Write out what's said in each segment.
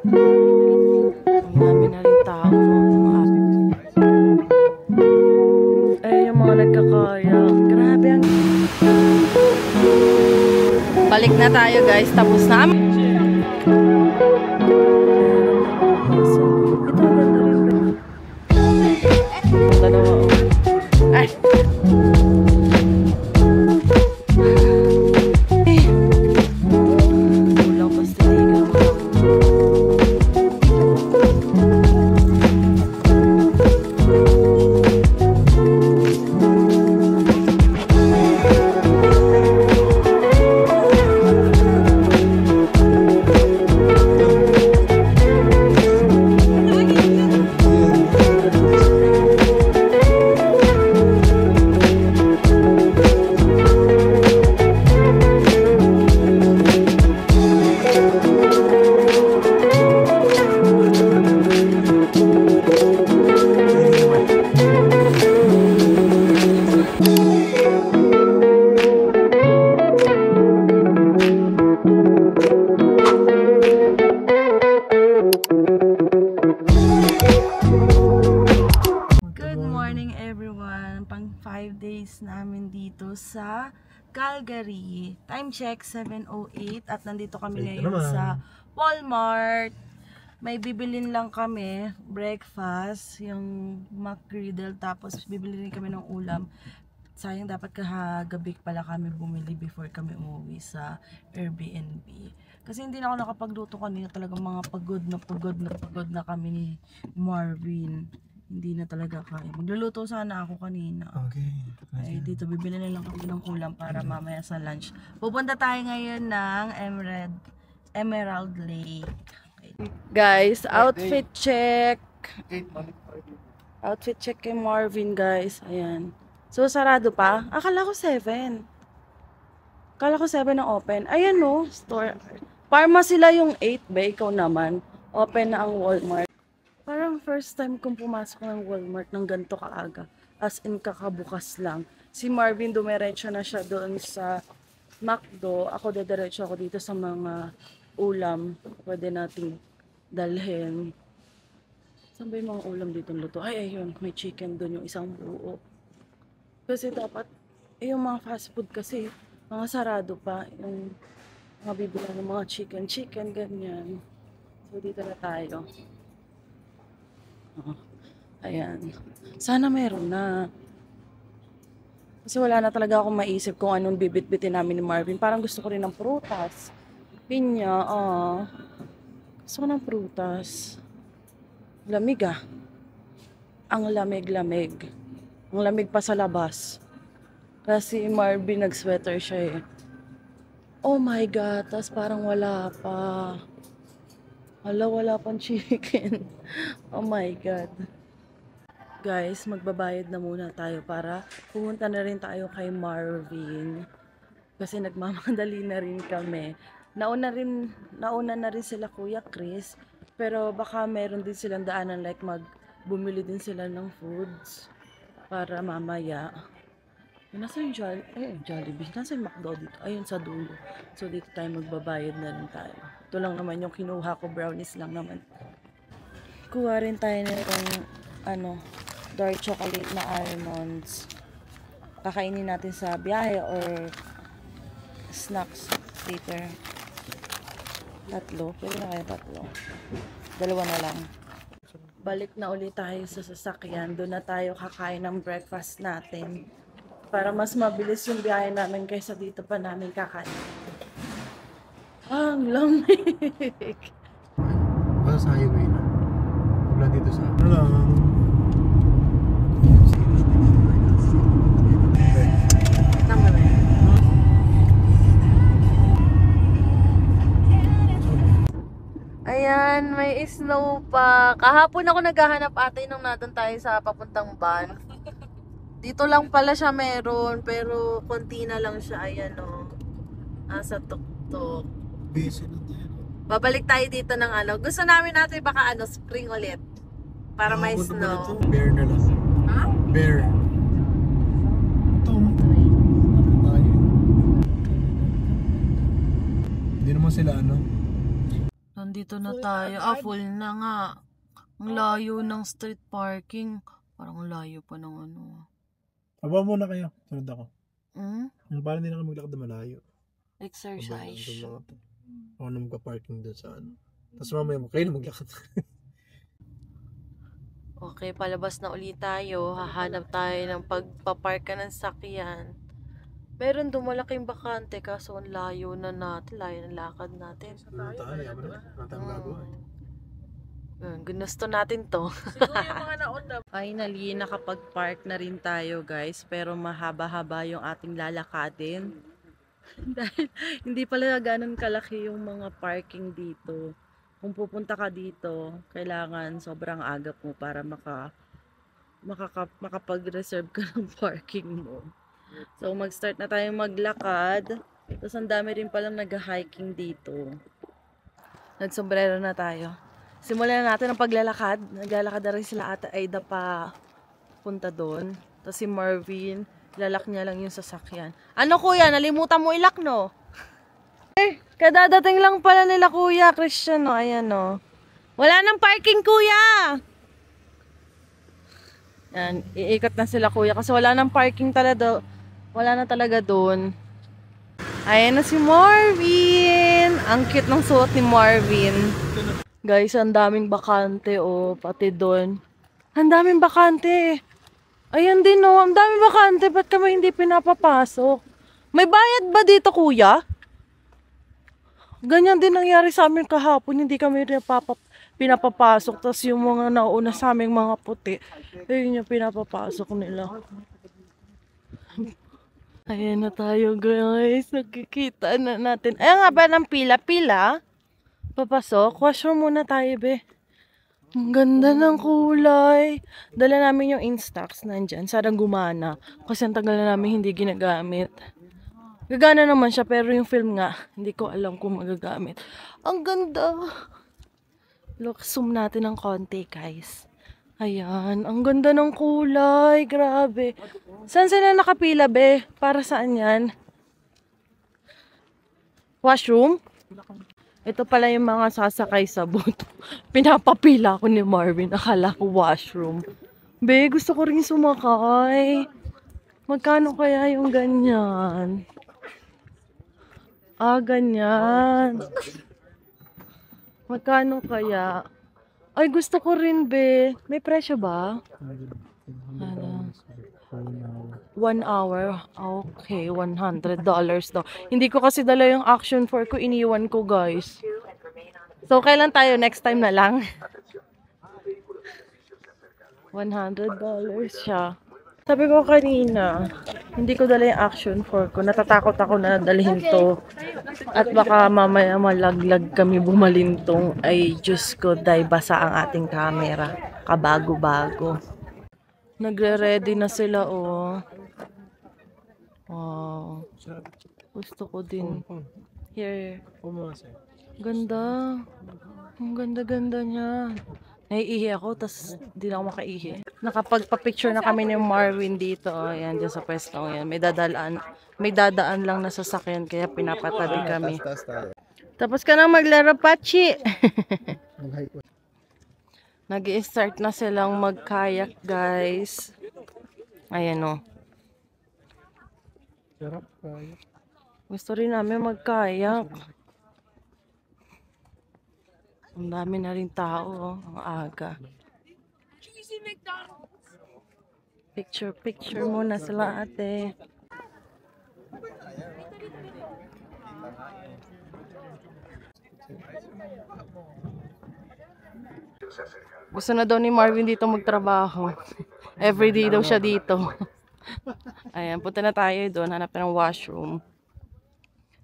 Ang dami na rin tao. Ayun yung mga nagkakaya. Grabe ang... Balik na tayo guys. Tapos na. Ito ang ganda rin. Ang dalawa. Ay! Pang 5 days namin dito sa Calgary. Time check 7:08 at nandito kami ngayon sa Walmart. May bibilin lang kami, breakfast, yung McGriddle, tapos bibili rin kami ng ulam. Sayang, dapat kahagabi pala kami bumili before kami umuwi sa Airbnb. Kasi hindi na ako nakapagluto kanina, talagang mga pagod na kami ni Marvin. Hindi na talaga kaya. Magluluto sana ako kanina. Okay. Ay, dito bibili na lang kami ng ulam para mamaya sa lunch. Pupunta tayo ngayon ng Emerald Lake. Okay. Guys, outfit check. Outfit check kay Marvin, guys. Ayan. So, sarado pa. Akala ko 7. Akala ko 7 ang open. Ayan no, store. Parma sila yung 8 ba? Ikaw naman. Open na ang Walmart. Parang first time kong pumasok ng Walmart ng ganito kaaga. As in, kakabukas lang. Si Marvin, dumiretso na siya doon sa McDo. Ako, dediretso ako dito sa mga ulam. Pwede nating dalhin. Saan ba yung mga ulam dito luto? Ay, ayun. May chicken doon, yung isang buo. Kasi dapat, yung mga fast food kasi, mga sarado pa. Yung mga bibila ng mga chicken, ganyan. So, dito na tayo. Ayan. Sana meron na. Kasi wala na talaga akong maisip kung anong bibit-bitin namin ni Marvin. Parang gusto ko rin ng prutas. Pinya, gusto ko ng prutas. Lamig ah. Ang lamig-lamig. Ang lamig pa sa labas. Kasi Marvin nag-sweater siya eh. Oh my God, tas parang wala pa. Wala pang chicken. Oh my God. Guys, magbabayad na muna tayo para pumunta na rin tayo kay Marvin. Kasi nagmamadali na rin kami. Nauna na rin sila Kuya Chris. Pero baka meron din silang daanan like bumili din sila ng foods para mamaya. Nasa yung Jollibee? Nasa yung McDo dito? Ayun sa dulo. So dito tayo magbabayad na rin tayo. Ito lang naman yung kinuha ko. Brownies lang naman. Kuha rin tayo nitong dark chocolate na almonds. Kakainin natin sa biyahe or snacks later. 3. Pwede na kayo 3. 2 na lang. Balik na ulit tayo sa sasakyan. Doon na tayo kakain ng breakfast natin. Para mas mabilis yung biyahe namin kaysa dito pa namin kakain. Ang lamig! Basta sa highway na. Pagla dito sa... Hello! Tama ba yan? Ayan, may snow pa. Kahapon ako naghahanap ate nung natin tayo sa papuntang van. Dito lang pala siya meron, pero konti na lang siya. Ayan o. Sa tuktok. Busy na tayo. Babalik tayo dito ng Gusto namin natin baka spring ulit. Para may snow. Bear na lang. Ha? Bear. Ito. Hindi naman sila Nandito na tayo. Full na nga. Ang layo ng street parking. Parang ang layo pa ng ano. Aba muna kayo. Sunod ako. Hmm? Parang hindi na kami maglakad na malayo. Exercise. Ako na magpa-parking doon sa ano. Tapos mamaya mo kayo na maglakad. Okay, palabas na ulit tayo. Hahanap tayo ng pagpapark ng sakyan. Meron doon malaking bakante kaso ang layo na natin. Layo ng lakad natin. Ano tayo? Ano tayo magagawa? Gusto natin to. Finally, nakapag-park na rin tayo guys. Pero mahaba-haba yung ating lalakadin. Dahil hindi pala ganun kalaki yung mga parking dito. Kung pupunta ka dito, kailangan sobrang agap mo para makapag-reserve ka ng parking mo. So, mag-start na tayong maglakad. Tapos, ang dami rin palang nag-hiking dito. Nagsombrero na tayo. Simulan na natin ang paglalakad. Naglalakad na rin sila Ate Aida pa punta doon. Tapos si Marvin, lalak niya lang yung sasakyan. Ano kuya, nalimutan mo ilak no? Kadadating lang pala nila kuya, Christian no? Ayan no. Wala nang parking kuya! Yan, iikot na sila kuya kasi wala nang parking talaga. Wala na talaga doon. Ayan na si Marvin! Ang cute ng suot ni Marvin. Guys, ang daming bakante oh, pati doon. Ang daming bakante. Ayan din oh, ang daming bakante. Ba't kami hindi pinapapasok? May bayad ba dito kuya? Ganyan din nangyari sa amin kahapon. Hindi kami pinapapasok. Tapos yung mga nauna sa aming mga puti, ayun yung pinapapasok nila. Ayan na tayo guys. Nakikita na natin. Ayan nga ba ng pila-pila? Papasok. Washroom muna tayo be. Ang ganda ng kulay. Dala namin yung Instax nandyan. Sarang gumana. Kasi ang tagal na namin hindi ginagamit. Gagana naman siya pero yung film nga, hindi ko alam kung magagamit. Ang ganda. Look, zoom natin ng konti guys. Ayan, ang ganda ng kulay. Grabe. Saan sila nakapila be? Para saan yan? Washroom? Ito pala yung mga sasakay sa boat. Pinapapila ko ni Marvin. Akala ko washroom. Be, gusto ko rin sumakay. Magkano kaya yung ganyan? Ganyan. Magkano kaya? Ay, gusto ko rin, be. May presyo ba? Ano? 1 hour. Okay, $100 daw. Hindi ko kasi dala yung action 4 ko. Iniwan ko, guys. So, kailan tayo? Next time na lang. $100 siya. Sabi ko kanina, hindi ko dala yung action 4 ko. Natatakot ako na dalhin to. At baka mamaya malaglag kami bumalintong. Ay, Diyos ko, dahil basa ang ating camera. Kabago-bago. Nagre-ready na sila, oh. Wow. Gusto ko din. Here. Ganda. Ang ganda-ganda niya. Naiihi ako, tas di na ako makaihi. Nakapagpa-picture na kami ni Marvin dito. Oh, ayan, dyan sa pwesto. Ayan. May dadaan lang na sasakyan, kaya pinapatabi kami. Tapos ka na maglaro, Pachi. Nag-i-start na silang mag-kayak, guys. Ayan, oh. Gusto rin namin mag-kayak. Ang dami na rin tao, oh. Ang aga. Picture muna sila ate. Gusto na daw ni Marvin dito magtrabaho. Everyday daw siya dito. Ayan, punta na tayo doon. Hanap ng washroom.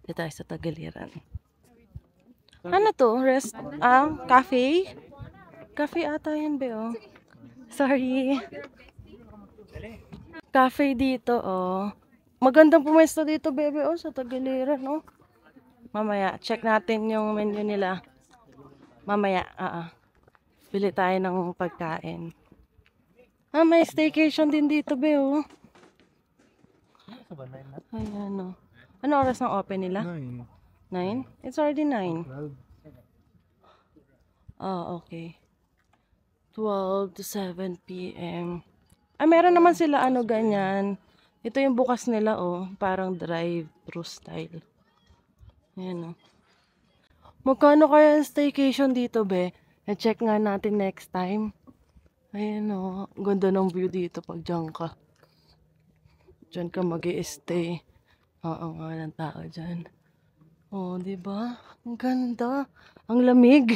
Dito tayo sa Tagiliran. Ano to? Cafe? Cafe ata yan, be, oh. Sorry. Cafe dito, oh. Magandang pumesto dito, bebe, oh, sa Tagiliran, oh. Mamaya, check natin yung menu nila. Mamaya, bili tayo ng pagkain. May staycation din dito, be, oh. Ayan, oh. Ano oras ng open nila? 9. It's already 9. Okay. 12 to 7 p.m. Ah, meron naman sila ano ganyan. Ito yung bukas nila oh, parang drive-thru style. Ayan oh. Magkano kaya ang staycation dito, be? Na-check nga natin next time. Ayan oh, ganda ng view dito pag dyan ka. Dyan ka mag-i-stay. Oo nga ng tao dyan. Oh, di ba? Ang ganda. Ang lamig.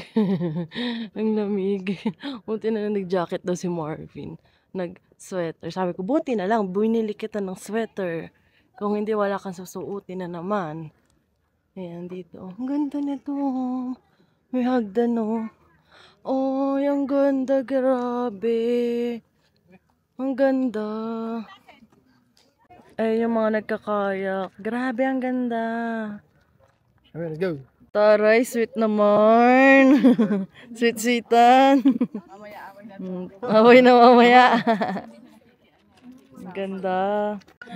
Ang lamig. Buti na nag-jacket daw si Marvin. Nag-sweater. Sabi ko, buti na lang, binili kita ng sweater. Kung hindi, wala kang susuotin na naman. Ayan, dito. Ang ganda nito. May hagdan, oh. Oh, ang ganda. Grabe. Ang ganda. Ay, yung mga nagkakayak. Grabe, ang ganda. Okay, let's go. Taray, sweet naman. Sweet-sweetan. Away na mamaya. Ang ganda.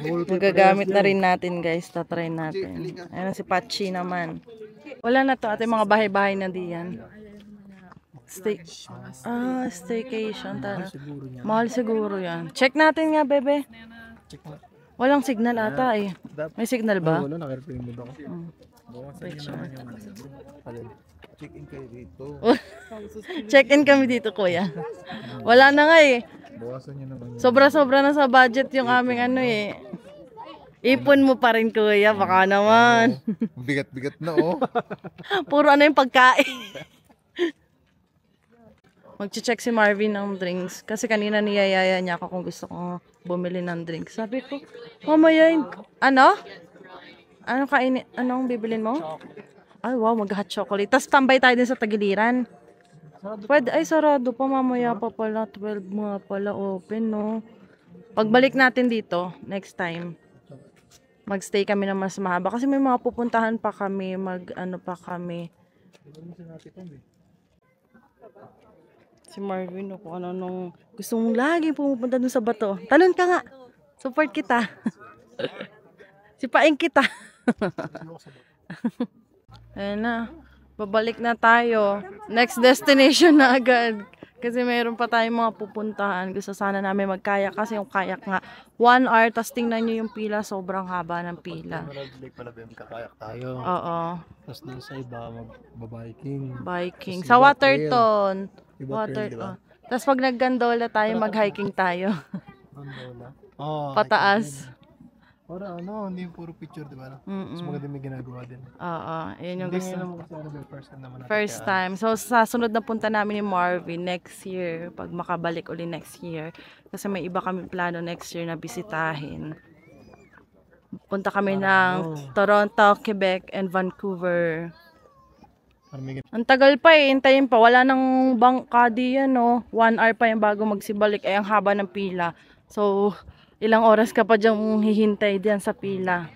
Magagamit na rin natin, guys. Tatry natin. Ayan si Pachi naman. Wala na to. Ate, mga bahay-bahay na diyan. Staycation. Mahal siguro yan. Check natin nga, bebe. Check na. Walang signal ata eh. May signal ba? Wala, naka-airplane mode ako. Picture. Check-in kayo dito. Check-in kami dito, kuya. Wala na nga eh. Bawasan nyo naman yun. Sobra-sobra na sa budget yung aming ano eh. Ipon mo pa rin, kuya. Baka naman. Bigat-bigat na, oh. Puro ano yung pagkain. Mag-check si Marvin ng drinks. Kasi kanina niyayaya niya ako kung gusto ko bumili ng drinks. Sabi ko, mamaya yung... Ano? Ano kainin? Anong bibilin mo? Ay, wow, mag-hot chocolate. Tapos tambay tayo din sa tagiliran. Pwede, ay, sarado pa. Mamaya pa pala. 12 mga pala open, no? Pagbalik natin dito, next time, magstay kami na mas mahaba. Kasi may mga pupuntahan pa kami. Mag-ano pa kami. Si Marvin, kung ano nung gusto mong lagi pumupunta dun sa bato. Talon ka nga. Support kita. Sipain kita. Ayan na. Babalik na tayo. Next destination na agad. Kasi mayroon pa tayong mga pupuntahan. Gusto sana namin magkayak. Kasi yung kayak nga, 1 hour. Tapos tingnan nyo yung pila. Sobrang haba ng pila. Lake pala ba yung kakayak tayo. Oo. Tapos dun sa iba, mag-biking. Biking. Tas Sa iba Waterton. Iba trail, diba? Tapos pag naggandola tayo, mag-hiking tayo. Gondola. Oh, Pataas. Para ano, hindi yung puro picture, diba? Mas maganda may ginagawa din. Oo. Yun yung gusto. Naman kasi ano, first time naman natin. First time. So, sa sunod na punta namin ni Marvin next year, pag makabalik uli next year, kasi may iba kami plano next year na bisitahin. Punta kami ng Toronto, Quebec, and Vancouver. Ang tagal pa eh, hintayin pa. Wala nang bangka diyan, no? 1 hour pa yung bago magsibalik. Ang haba ng pila. So, ilang oras ka pa diyang hihintay diyan sa pila.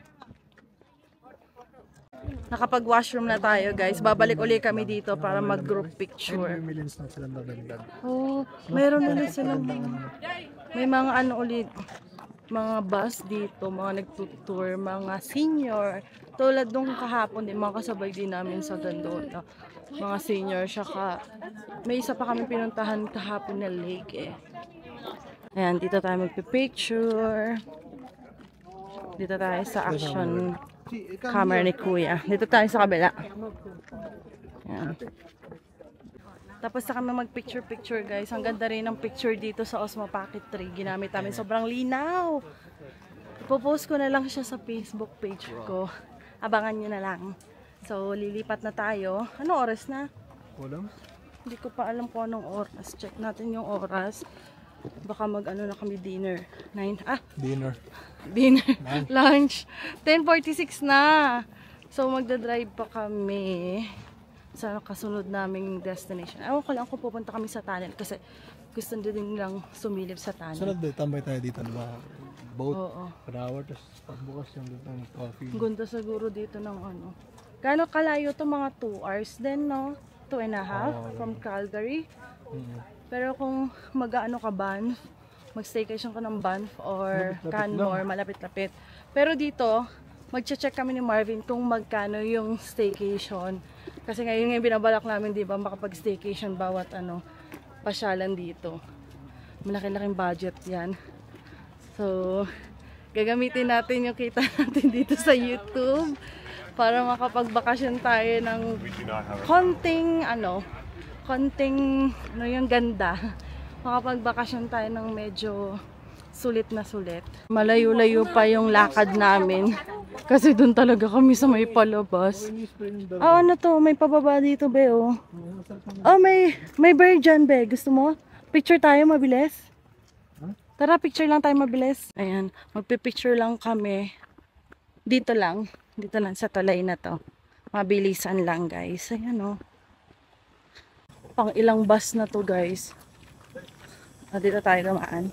Nakapag-washroom na tayo, guys. Babalik uli kami dito para mag-group picture. May millions na silang dadagdag. Oh, meron ulit silang may mga ano ulit, mga bus dito, mga nagtutour, mga senior. Tulad nung kahapon din, mga kasabay din namin sa Gandola. Mga senior, saka may isa pa kami pinuntahan kahapon na lake eh. Ayan, dito tayo magpipicture. Dito tayo sa action camera ni Kuya. Dito tayo sa kabila. Ayan. Tapos na kami mag-picture-picture, guys. Ang ganda rin ng picture dito sa Osmo Pocket 3. Ginamit namin. Sobrang linaw. Ipopost ko na lang siya sa Facebook page ko. Abangan nyo na lang. So, lilipat na tayo. Anong oras na? Walang? Hindi ko pa alam kung anong oras. Check natin yung oras. Baka mag-ano na kami dinner. 9. Dinner. Dinner. Lunch. 10:46 na. So, magdadrive pa kami sa kasunod naming destination. Ewan ko lang kung pupunta kami sa tunnel kasi gusto din lang sumilip sa tunnel. Sunod din, tambay tayo dito, diba? Boat, Oo. per hour, tapos pagbukas yung dito ng coffee. Ganda siguro dito ng ano. Gaano kalayo to? Mga 2 hours din, no? 2.5 from Calgary. Pero kung mag-ano ka Banff, mag-staycation ka ng Banff or Canmore, malapit-lapit. Pero dito, mag-check kami ni Marvin kung magkano yung staycation Kasi ngayon yung binabalak namin, di ba, makapag-staycation bawat pasyalan dito. Malaki-laking budget yan. So, gagamitin natin yung kita natin dito sa YouTube para makapagbakasyon tayo ng konting yung ganda. Makapagbakasyon tayo ng medyo sulit na sulit. Malayo-layo pa yung lakad namin kasi doon talaga kami sa may palabas. Ano to? May pababa dito, be, oh. Oh, may bird dyan, be. Gusto mo? Picture tayo, mabilis. Tara, picture lang tayo, mabilis. Ayan, magpipicture lang kami. Dito lang sa tulay na to. Mabilisan lang, guys. Ayan, oh. Pang ilang bus na to, guys. Dito tayo dumaan.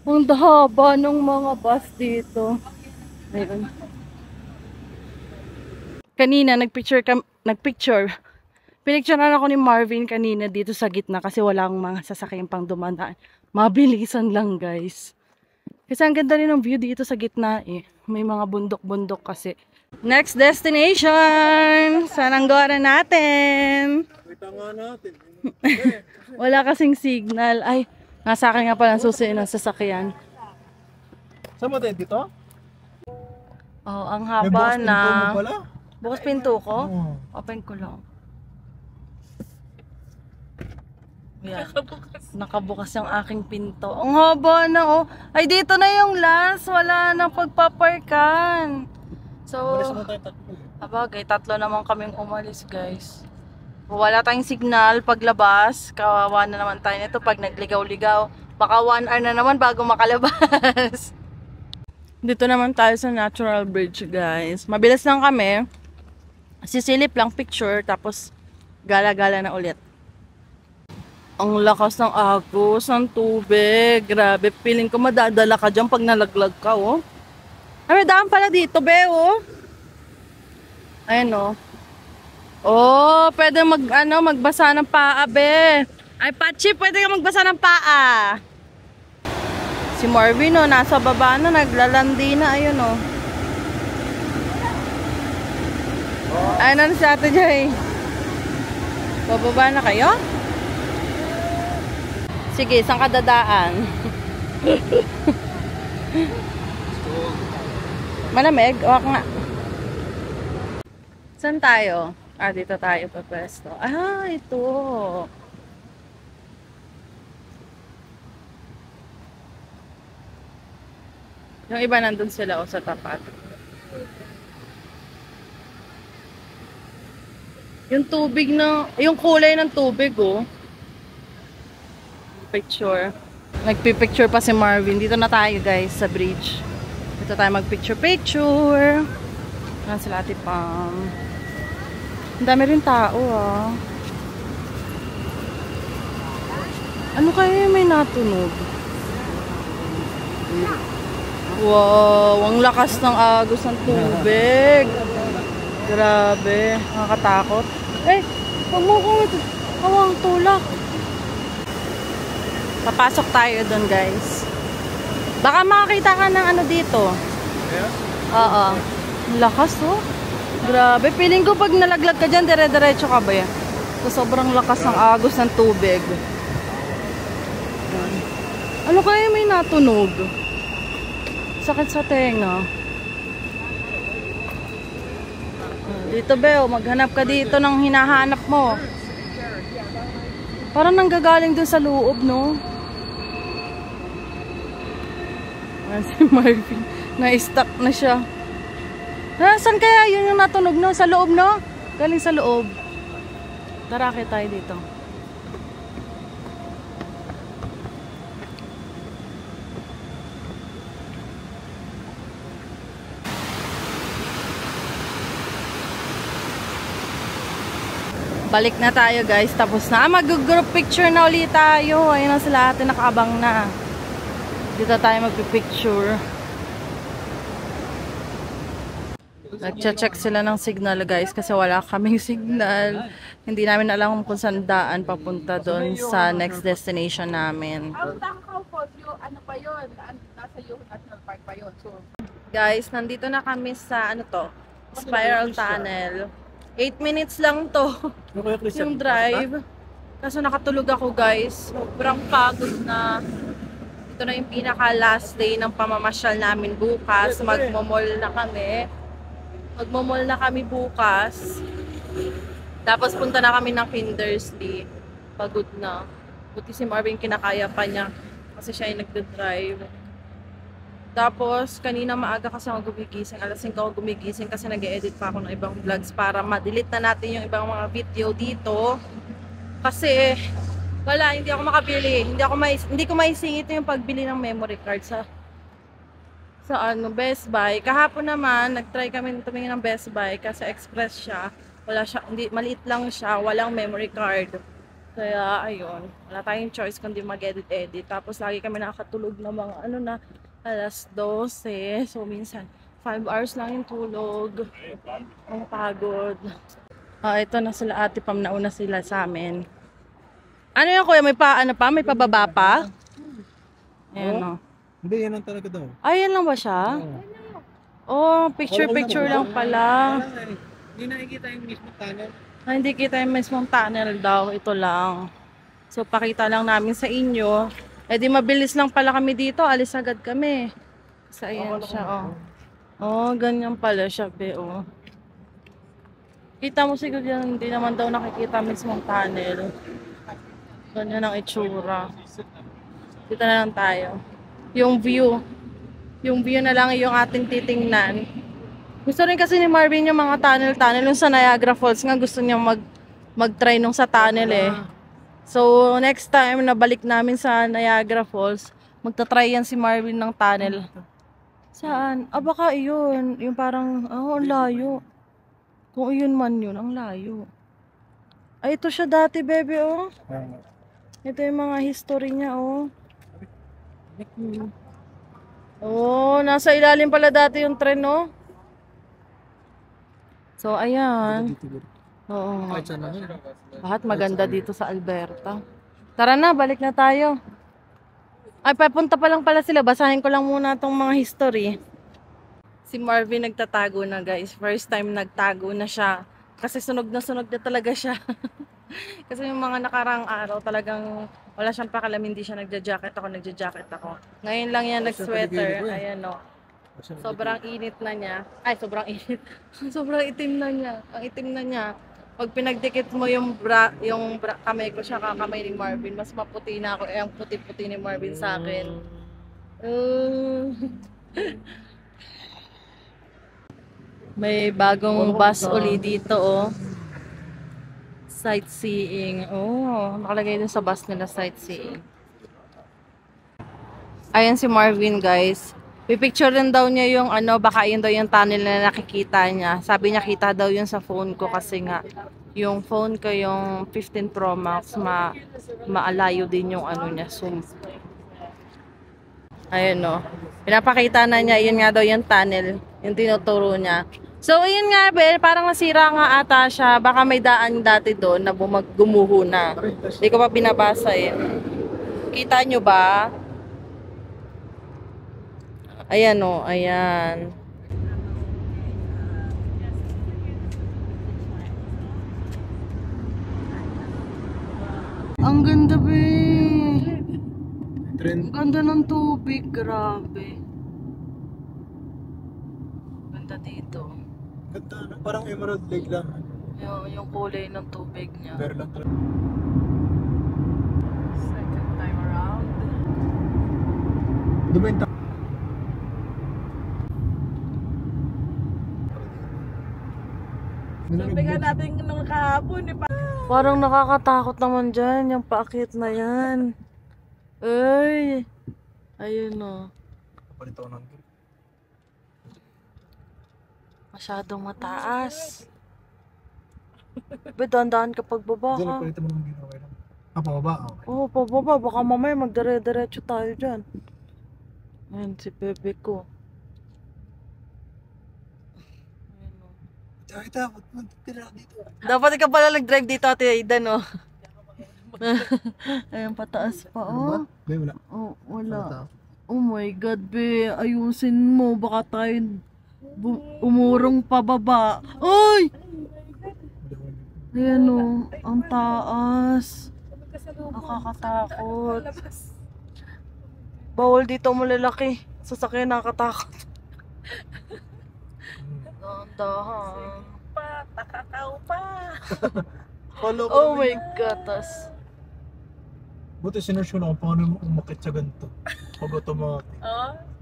Ang haba ng mga bus dito. Ayun. Kanina, nagpicture. Pinicturean ako ni Marvin kanina dito sa gitna kasi walang mga sasakyan pang dumadaan. Mabilisan lang, guys. Kasi ang ganda rin ng view dito sa gitna eh. May mga bundok-bundok kasi. Next destination! Saan ang gora natin? Wait nga natin. Wala kasing signal. Ay, nasa akin nga pala ang susi ng sasakyan. Saan mo tayo dito? Oh, ang May haba bukas na. pinto mo pala? Bukas pinto ko? Oo. Open ko lang. Yan. Nakabukas yung aking pinto. Ang haba na, oh. Ay, dito na yung last. Wala nang pagpaparkan. So, Umalis na tayo tatlo. abagay, tatlo naman kaming umalis, guys. Wala tayong signal paglabas. Kawawa na naman tayo nito pag nagligaw-ligaw. Baka 1 hour na naman bago makalabas. Dito naman tayo sa Natural Bridge, guys. Mabilis lang kami. Sisilip lang picture, tapos gala-gala na ulit. Ang lakas ng agos ng tubig. Grabe, feeling ko madadala ka dyan pag nalaglag ka, oh. Ay, may daan pala dito, be, oh. Ayan, oh. Oh, pwede magbasa ng paa, be. Ay, Pachi, pwede ka magbasa ng paa. Si Marvin, oh, nasa baba na, naglalandi na, ayun, oh. Ayun na si Ate Joy. Bababa na kayo? Sige, saan ka dadaan? Malamig? O nga. Saan tayo? Dito tayo papwesto. Ito. Yung iba nandun sila o sa tapat. Yung tubig na, yung kulay ng tubig, oh. Picture. Nagpipicture pa si Marvin. Dito na tayo, guys, sa bridge. Dito tayo magpicture-picture. Ayan sila Ate Pam. Ang dami rin tao, ah. Ano kaya may natunog? Wow, ang lakas ng agos ng tubig. Grabe, nakakatakot. Huwag mo kong hawang tulak. Papasok tayo doon, guys. Baka makakita ka ng ano dito. Yeah? Oo. Lakas, oh. Grabe. Feeling ko pag nalaglag ka dyan, dire-diretso ka ba yan? So, sobrang lakas ng agos ng tubig. Ano kaya may natunog? Sakit sa tenga. Dito, Beo. Maghanap ka dito ng hinahanap mo. Parang nanggagaling dun sa loob, no? Si Marvin, na-stuck na siya. Saan kaya yun yung natunog, no? Sa loob, no? Galing sa loob. Tara, akit tayo dito. Balik na tayo, guys. Tapos na. Mag-group picture na ulit tayo. Ayun na sila atin, nakaabang na. Dito tayo magpipicture. Nag-check sila ng signal, guys, kasi wala kaming signal. Hindi namin alam kung saan daan papunta doon sa next destination namin. Ang Tangkaw po, ano pa yun? Nasa National Park pa yun. So, Guys, nandito na kami sa ano to? Spiral Tunnel. 8 minutes lang to. Ano kaya, Christian? Yung drive. Kaso nakatulog ako guys. Sobrang pagod na. Ito na yung pinaka last day ng pamamasyal namin bukas. Magmomall na kami. Magmomall na kami bukas. Tapos punta na kami ng Kindersley. Pagod na. Buti si Marvin kinakaya pa niya. Kasi siya yung nagdadrive. Tapos, kanina maaga kasi ako gumigising. Alas 5 ako gumigising kasi nag-edit pa ako ng ibang vlogs para ma-delete na natin yung ibang mga video dito. Kasi, wala, hindi ako makabili. Hindi ko maisingit yung pagbili ng memory card sa Best Buy. Kahapon naman, nag-try kami tumingin ng Best Buy kasi express siya. Wala siya, maliit lang siya, walang memory card. Kaya, ayun, wala tayong choice kundi mag-edit-edit. Tapos, lagi kami nakakatulog ng mga, alas 12. So, minsan, 5 hours lang yung tulog. Ang pagod. Ito na sila Ate Pam, nauna sila sa amin. Ano yan, kuya? May may pababa pa? Ayan, o. Hindi, yan lang talaga daw. Ay, yan lang ba siya? Oh, picture lang pala. Hindi nakikita yung mismo tunnel. Hindi kita yung mismong tunnel daw. Ito lang. So, pakita lang namin sa inyo. Di mabilis lang pala kami dito. Alis agad kami. So, ayan siya, oh. Oh, ganyan pala siya, be, oh. Kita mo siguro yan, hindi naman daw nakikita mismong tunnel. Ganyan ang itsura. Dito na lang tayo. Yung view na lang yung ating titingnan. Gusto rin kasi ni Marvin yung mga tunnel. Yung sa Niagara Falls nga gusto niya mag-try nung sa tunnel eh. So next time na balik namin sa Niagara Falls, magta-try yan si Marvin ng tunnel. Saan? Baka iyon. Yung parang, ang layo. Kung iyon man yun, ang layo. Ay, ito siya dati, bebe, oh. Ito yung mga history niya, oh. Oh, nasa ilalim pala dati yung tren, no? So, ayan. Oo. Lahat maganda dito sa Alberta. Tara na, balik na tayo. Ay, papunta pa lang pala sila. Basahin ko lang muna itong mga history. Si Marvin nagtatago na, guys. First time nagtago na siya. Kasi sunog na talaga siya. Kasi yung mga nakarang araw talagang wala siyang pakalam, hindi siya nagja-jacket ako. Ngayon lang yan nag-sweater. Ayan, no. Sobrang init na niya. Ay, sobrang init. Sobrang itim na niya. Ang itim na niya. Pag pinagdikit mo yung kamay ko siya kakamay ni Marvin, mas maputi na ako. Ang puti-puti ni Marvin sa akin. May bagong bus uli dito, oh. Sightseeing. Oh, nakalagay dun sa bus nila, sightseeing. Ayan si Marvin, guys. Pipicture rin daw niya yung baka yun daw yung tunnel na nakikita niya. Sabi niya kita daw yun sa phone ko kasi nga yung phone ko, yung 15 Pro Max, maalayo din yung niya, zoom. Ayun, no. Pinapakita na niya, yun nga daw yung tunnel, yung tinuturo niya. So, ayun nga, Bel, parang nasira nga ata siya. Baka may daan dati doon na gumuho na. Hindi ko pa binabasa eh. Kita nyo ba? Ayan, o. Ayan. Ang ganda, be. Ang ganda ng tubig. Grabe. Ganda dito. Ganda, parang Emerald Lake lang. Yung kulay ng tubig niya. Pero lang talaga. Second time around. Dumenta. Sabi nga natin nung kahapon, Parang nakakatakot naman dyan, yung paakyat na yan. Ay! Ayun, o. Kapalit ako ng Masyadong mataas. Dahan-dahan kapag baba Diyan, ka. palitan mo ng ginawa okay lang. Pababa, okay. Oo, pababa. Baka mamaya magdire-diretso tayo dyan. Ayan, si bebe ko. Ayan, o. Ay, dapat magtira dito. Dapat ikaw pala nag-drive dito, Ate Aidan, o. Ayan, pataas pa, Ano ba? oh. Be, wala. Oh, wala. Oh my God, be. Ayusin mo. Baka tayo Umurong pababa. Ay! Ayan o, ang taas. Nakakatakot. Bawal dito malalaki. Sasakyan nakakatakot. Dahan. Pa, takakaw pa. Oh my God. Buti sinerge ko na kung paano umakit sa ganito. Pag automatic.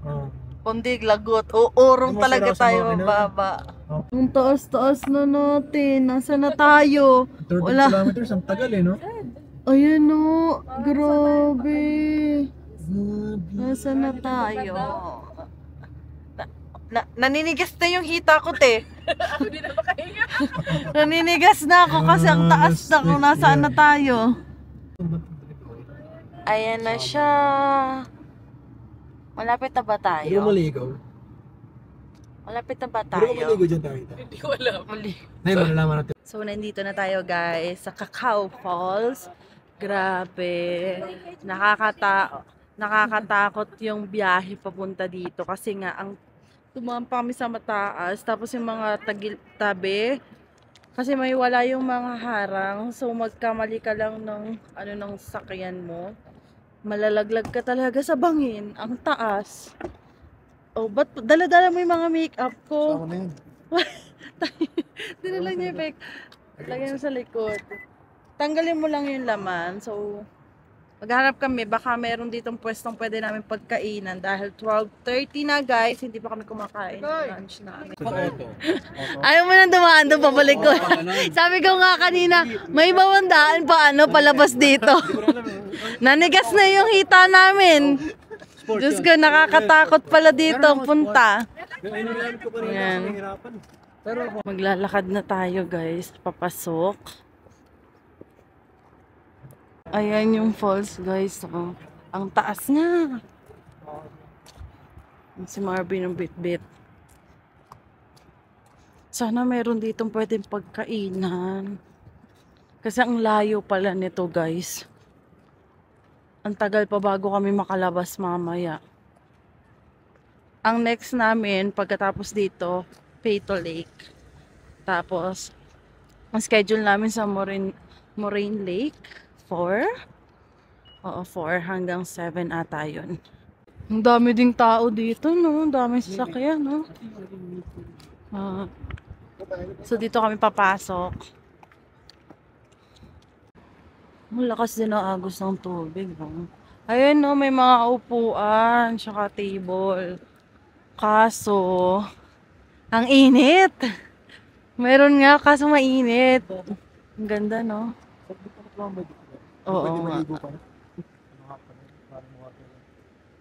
Oh. Kundig lagot. Urong Yung talaga masira sa tayo makina. baba. Oh. Ang taas-taas na natin. Nasaan na tayo? 30 Wala. kilometers, ang tagal no? Ayan o. Grabe. Nasaan na tayo? Naninigas na yung hita ko, te. Ako din na makahinga. Naninigas na ako kasi ang taas na kung nasaan na tayo. Ayan na siya. Malapit na ba Pero tayo? maligaw. Malapit na ba Pero tayo? maligaw dyan tayo. Hindi ko alam. Ngayon, malalaman natin. So, nandito na tayo guys sa Cacao Falls. Grabe. Nakakatakot yung biyahe papunta dito kasi nga ang tumampa kami sa mataas tapos yung mga tabi kasi may wala yung mga harang, so magkamali ka lang ng ng sasakyan mo, malalaglag ka talaga sa bangin. Ang taas. Oh, ba't dala-dala mo yung mga makeup ko? Sama na yun. Dinala niya yung fake. Lagyan mo sa likod. Tanggalin mo lang yung laman. So, maghanap kami. Baka meron ditong pwestong pwede namin pagkainan. Dahil 12:30 na guys. Hindi pa kami kumakain ng lunch namin. Ayaw mo nang dumaan doon, pabalik ko. Sabi ko nga kanina, may bawandaan pa palabas dito. Nanigas na yung hita namin. Diyos ko, nakakatakot pala dito ang punta. Ayan. Maglalakad na tayo guys, papasok. Ayan yung falls guys. Oh. Ang taas nga. Si Marvin ng bit-bit. Sana meron ditong pwedeng pagkainan. Kasi ang layo pala nito guys. Ang tagal pa bago kami makalabas mamaya. Ang next namin pagkatapos dito, Peyto Lake. Tapos, ang schedule namin sa Moraine Lake, 4? Oo, 4 hanggang 7 ata yun. Ang dami ding tao dito, no? Ang daming sasakyan, no? So, dito kami papasok. Ang lakas din ang agos ng tubig, no? Ayun, no? May mga upuan, tsaka table. Kaso, ang init! Meron nga, kaso mainit. Ang ganda, no? Oo nga.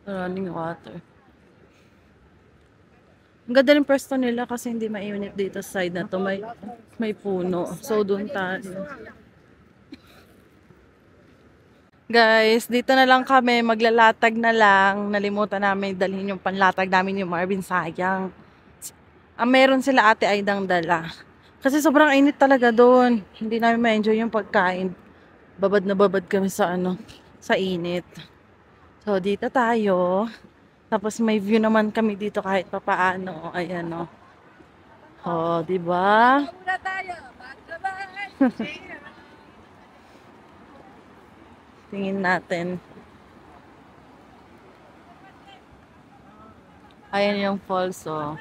Running water. Ang ganda ng pwesto nila kasi hindi mainit dito sa side na to. May puno. So, doon tayo. Guys, dito na lang kami. Maglalatag na lang. Nalimutan namin dalhin yung panlatag namin yung Marvin. Sayang. Meron sila ate Aidang dala. Kasi sobrang init talaga doon. Hindi namin ma-enjoy yung pagkain. Babad na babad kami sa sa init. So, dito tayo. Tapos may view naman kami dito kahit papaano. Ayan, o. Oh, diba? Muna tayo. Bye-bye. Tingin natin. Ayan yung falls, oh.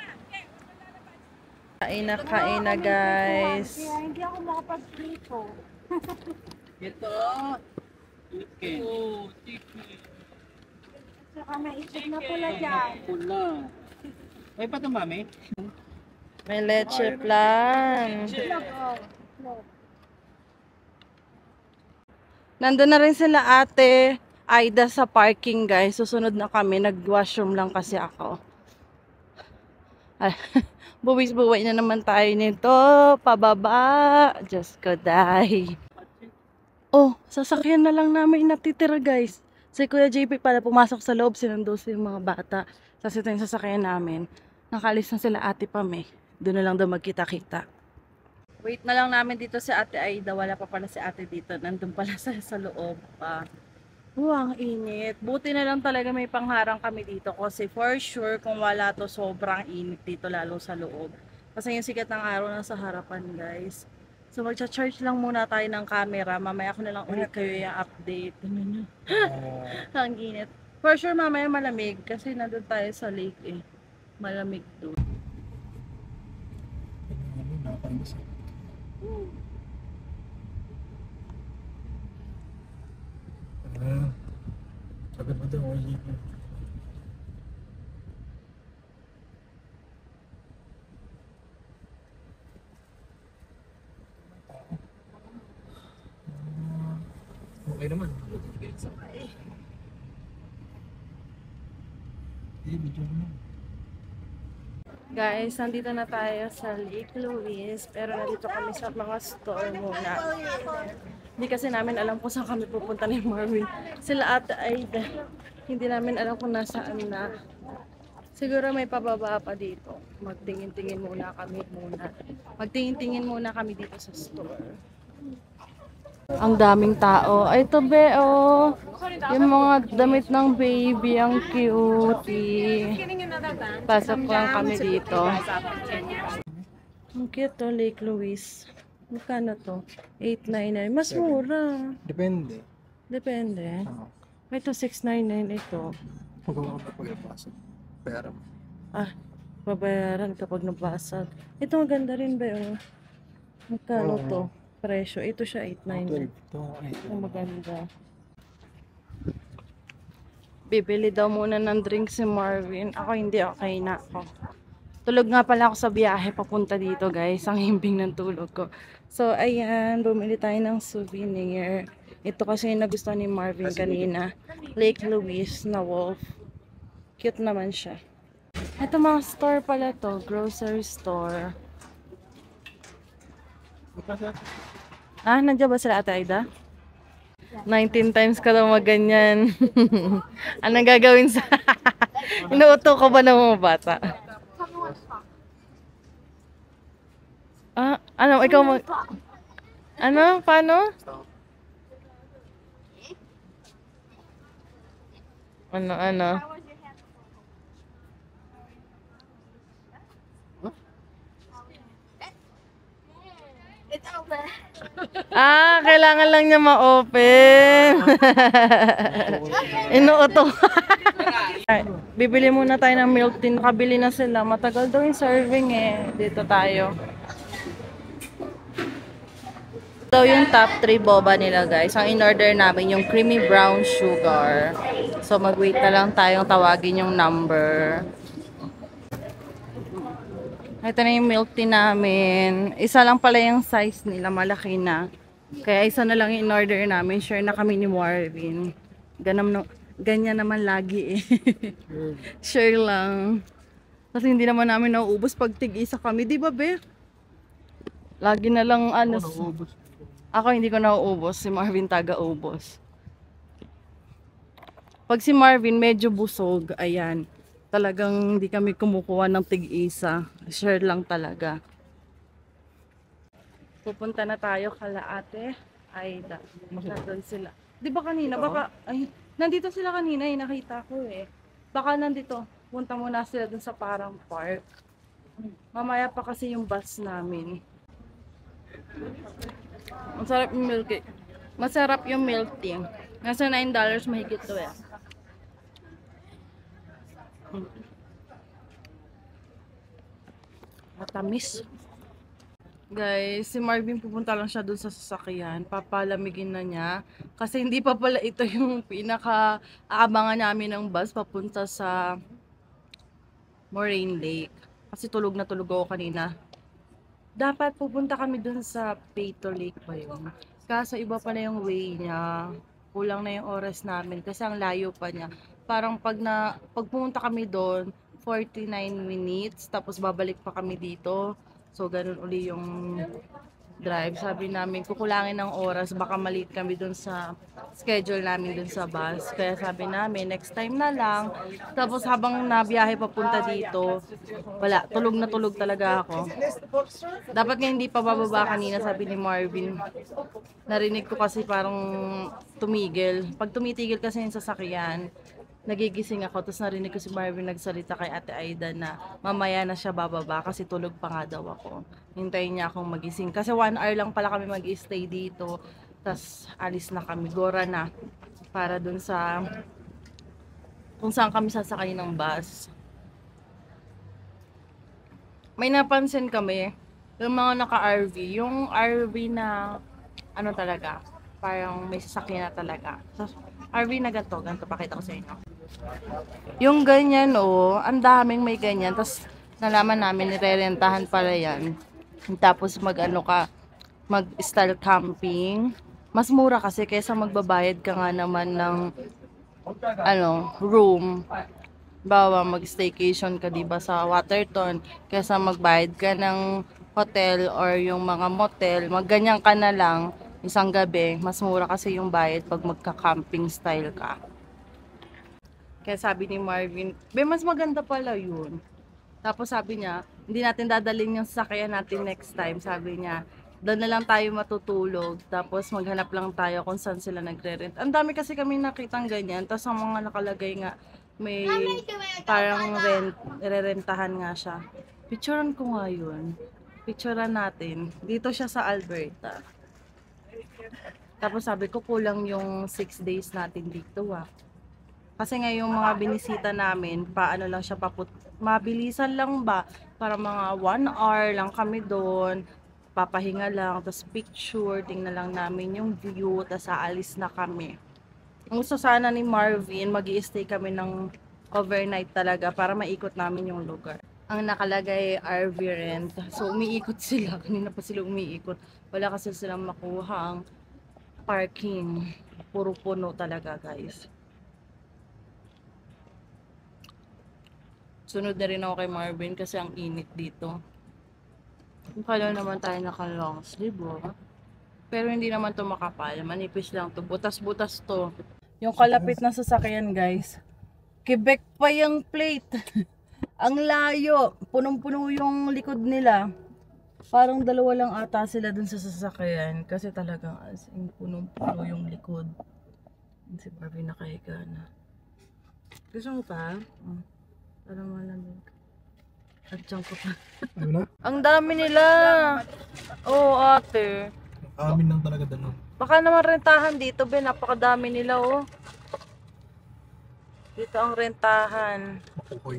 Kain na guys. Hindi ako makapag-dito. Ito. Okay. Saka may isip na pula dyan. Pula. Ay, pa ito, mami? May leche plan. Nandun na rin sila ate Aida sa parking guys. Susunod na kami. Nag-washroom lang kasi ako. Buwis-buway na naman tayo nito. Pababa. Diyos ko, dahi. Oh, sasakyan na lang namin natitira guys. Si Kuya JP pala pumasok sa loob. Sinundo yung mga bata. Tapos ito yung sasakyan namin. Nakalis na sila ate Pame. Doon na lang daw magkita-kita. Wait na lang namin dito si ate Aida. Wala pa pala si ate dito. Nandun pala sa loob pa. Ang init. Buti na lang talaga may pangharang kami dito kasi for sure kung wala to sobrang init dito lalo sa loob. Kasi yung sikat ng araw nasa harapan guys. So magcha-charge lang muna tayo ng camera. Mamaya ko na lang ulit kayo yung update. Ano nyo? Ang init. For sure mamaya malamig kasi nandun tayo sa lake eh. Malamig doon. Ano, nakakainis. Agad mo daw, ay ligo. Okay naman. Video naman. Guys, nandito na tayo sa Lake Louise, pero nandito kami sa mga store muna. Hindi kasi namin alam kung saan kami pupunta ni Marvin. Sila ate Aida, hindi namin alam kung nasaan na. Siguro may pababa pa dito. Magtingin-tingin muna kami muna. Magtingin-tingin muna kami dito sa store. Ang daming tao. Ay, ito be, oh. Yung mga damit ng baby, ang cutie. Pasok lang kami dito. Ang cute to, Lake Louise. Magkano to? 899. Mas mura. Depende. Depende. Ano? Ito, 699 ito. Magawa ka pa pagpasok. Pera mo. Ah, babayaran kapag nabasag. Ito maganda rin ba, oh. Magkano Oo. to? Presyo. Ito siya, 899. 12 to. Ay, Ang maganda. Bibili daw muna ng drink si Marvin. Ako hindi, okay na ako. Tulog nga pala ako sa biyahe papunta dito guys. Ang himbing ng tulog ko. So ayan, bumili tayo ng souvenir. Ito kasi yung nagustuhan ni Marvin kanina. Lake Louise na wolf. Cute naman siya. Ito mga store pala to. Grocery store. Ah, nandiyan ba sila Ate Aida? 19 times ka daw maganyan. Anong gagawin sa... Inuuto ko ba ng mga bata? Ah, ano? Ikaw mag... Ano? Paano? Ano? It's over. Ah, kailangan lang niya ma-open. Inuuto. Ay, bibili muna tayo ng milk tea. Nakabili na sila. Matagal daw yung serving eh. Dito tayo. Ito yung top 3 boba nila guys. Ang in-order namin yung creamy brown sugar. So mag-wait na lang tayong tawagin yung number. Ito na yung milk tea namin. Isa lang pala yung size nila. Malaki na. Kaya isa na lang yung in-order namin. Share na kami ni Marvin. Ganyan naman lagi eh. Share lang. Kasi hindi naman namin nauubos pag tig-isa kami. Di ba be? Lagi na lang ano. Ako hindi ko nauubos. Si Marvin taga-ubos. Pag si Marvin medyo busog, ayan. Talagang hindi kami kumukuha ng tig-isa. Share lang talaga. Pupunta na tayo kala Ate Aida. Nandun sila. Di ba kanina? Baka, ay, nandito sila kanina eh. Nakita ko eh. Baka nandito. Punta muna sila dun sa parang park. Mamaya pa kasi yung bus namin. Masarap yung milk tea. Masarap yung milk tea. Nasa $9 mahigit to eh. Matamis. Guys, si Marvin pupunta lang siya dun sa sasakyan. Papalamigin na niya. Kasi hindi pa pala ito yung pinaka-aabangan namin ng bus papunta sa Moraine Lake. Kasi tulog na tulog ako kanina. Dapat pupunta kami dun sa Peyto Lake pa yun. Kaso iba pala yung way niya. Kulang na yung oras namin kasi ang layo pa niya. Parang pag pumunta kami doon, 49 minutes, tapos babalik pa kami dito. So, ganun uli yung drive. Sabi namin, kukulangin ng oras, baka maliit kami dun sa schedule namin dun sa bus. Kaya sabi namin, next time na lang. Tapos habang nabiyahe papunta dito, wala, tulog na tulog talaga ako. Dapat nga hindi pa bababa kanina, sabi ni Marvin. Narinig ko kasi parang tumigil. Pag tumitigil kasi yung sasakyan, nagigising ako, tapos narinig ko si Marvin nagsalita kay Ate Aida na mamaya na siya bababa kasi tulog pa nga daw ako. Hintayin niya akong magising. Kasi 1 hour lang pala kami mag-stay dito. Tapos alis na kami, gora na. Para dun sa kung saan kami sasakay ng bus. May napansin kami, yung mga naka-RV. Yung RV na ano talaga, parang may sasakyan na talaga. So, RV na ganito pakita ko sa inyo. Yung ganyan ang daming may ganyan. Tapos nalaman namin nirerentahan pala yan. Tapos mag-style camping. Mas mura kasi kaysa magbabayad ka nga naman ng room. Bawa mag-staycation ka diba sa Waterton, kaysa magbayad ka ng hotel or yung mga motel, magganyan ka na lang isang gabi. Mas mura kasi yung bayad pag magka-camping style ka. Kaya sabi ni Marvin, mas maganda pala yun. Tapos sabi niya, hindi natin dadalhin yung sasakyan natin next time. Sabi niya, doon na lang tayo matutulog. Tapos maghanap lang tayo kung saan sila nagre-rent. Ang dami kasi kami nakitang ganyan. Tapos ang mga nakalagay nga, may parang re-rentahan nga siya. Picturean ko nga yun. Picturean natin. Dito siya sa Alberta. Tapos sabi ko, kulang yung 6 days natin dito Kasi nga yung mga binisita namin, paano lang siya mabilisan lang ba? Para mga 1 hour lang kami doon, papahinga lang, tapos picture, tingnan lang namin yung view, tapos aalis na kami. Ang gusto sana ni Marvin, mag-i-stay kami ng overnight talaga para maikot namin yung lugar. Ang nakalagay RV rent, so umiikot sila, kanina pa sila umiikot. Wala kasi silang makuha ang parking, puro puno talaga guys. Sunod na rin ako kay Marvin kasi ang init dito. Kala naman tayo naka-long sleeve, Pero hindi naman to makapal. Manipis lang to. Butas-butas to. Yung kalapit na sasakyan, guys. Quebec pa yung plate. Ang layo. Punong-puno yung likod nila. Parang dalawa lang ata sila dun sa sasakyan. Kasi talagang as in punong-puno yung likod. Si Marvin nakahiga na. Gusto mo pa? Para malamig. At dyan ko pa. Ano na? Ang dami nila. Oo, ate. Amin lang talaga dalaw. Baka naman rentahan dito, napakadami nila, Dito ang rentahan. Makukoy.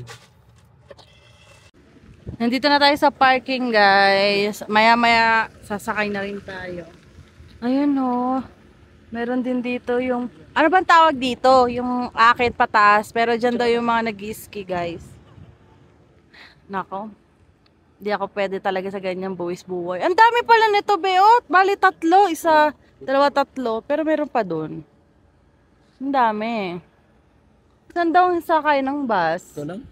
Nandito na tayo sa parking, guys. Maya-maya sasakay na rin tayo. Ayun, meron din dito yung ano bang tawag dito? Yung akit pataas. Pero dyan daw yung mga nag-ski, guys. Nako. Hindi ako pwede talaga sa ganyang buwis buhay. Ang dami pala nito, Beot. Bali 3. 1, 2, 3. Pero meron pa dun. Ang dami. Saan daw ang sakay ng bus? Ito lang?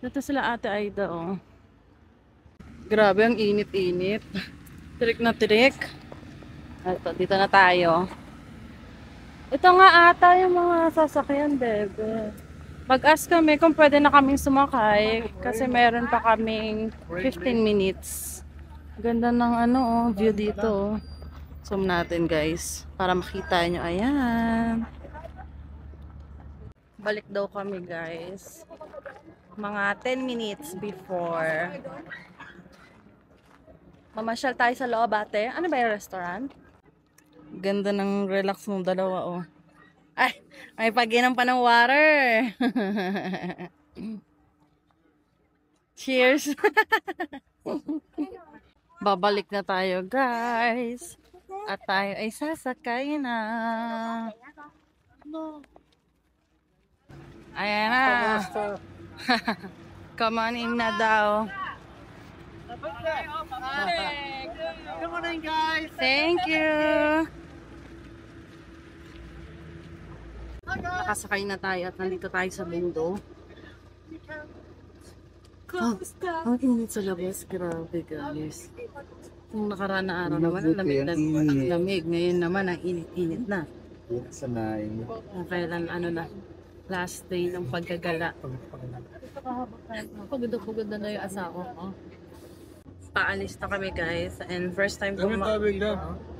Dito sila Ate Aida, Grabe, ang init-init. Tirik na tirik. Ito, dito na tayo. Ito nga ata yung mga sasakyan, bebe. Mag-ask kami kung pwede na kaming sumakay kasi meron pa kaming 15 minutes. Ganda ng view dito. Zoom natin, guys, para makita nyo. Ayan. Balik daw kami, guys. Mga 10 minutes before. Mamasyal tayo sa loob, ate. Ano ba yung restaurant? Ganda ng relax ng dalawa, Ay, may pag-inom pa ng water. Cheers. Babalik na tayo, guys. At tayo ay sasakay na. Ayan na. Come on in na daw. Good morning, guys. Thank you. Nakasakay na tayo at nandito tayo sa mundo. Ang init sa labas. Grabe, guys. Nung nakaraan na araw naman, ang lamig. Ngayon naman, ang init-init na. Sanay. Kung kailan, last day ng paggagala. Pagod na yung asawa ko. Paalis na kami guys. And first time ko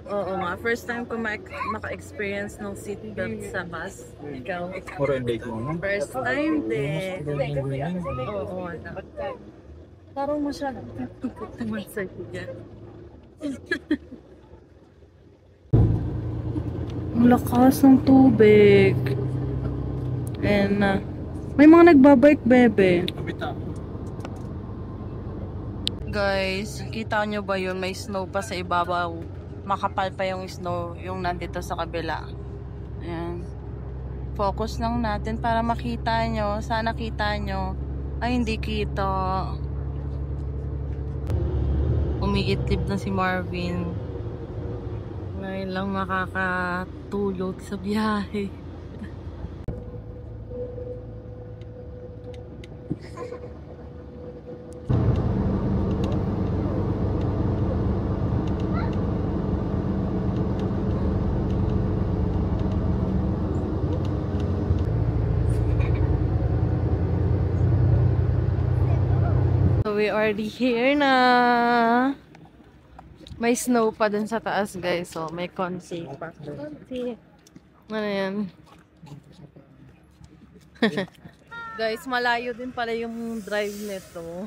Oo nga, first time ko maka-experience ng seatbelt sa bus. Ikaw? First time din. Oo. Parang masyadong tuman sa dyan. Ang lakas ng tubig. And may mga nagbabike, bebe. Guys, kita nyo ba yun? May snow pa sa ibabaw. Makapal pa yung snow, yung nandito sa kabila. Ayan. Focus lang natin para makita nyo. Sana kita nyo. Ay, hindi kita. Umiitlib na si Marvin. Ngayon lang makakatulog sa biyahe. So we already here na. May snow pa dun sa taas guys. So may konsi pa. Ano yan? Guys, malayo din pala yung drive nito.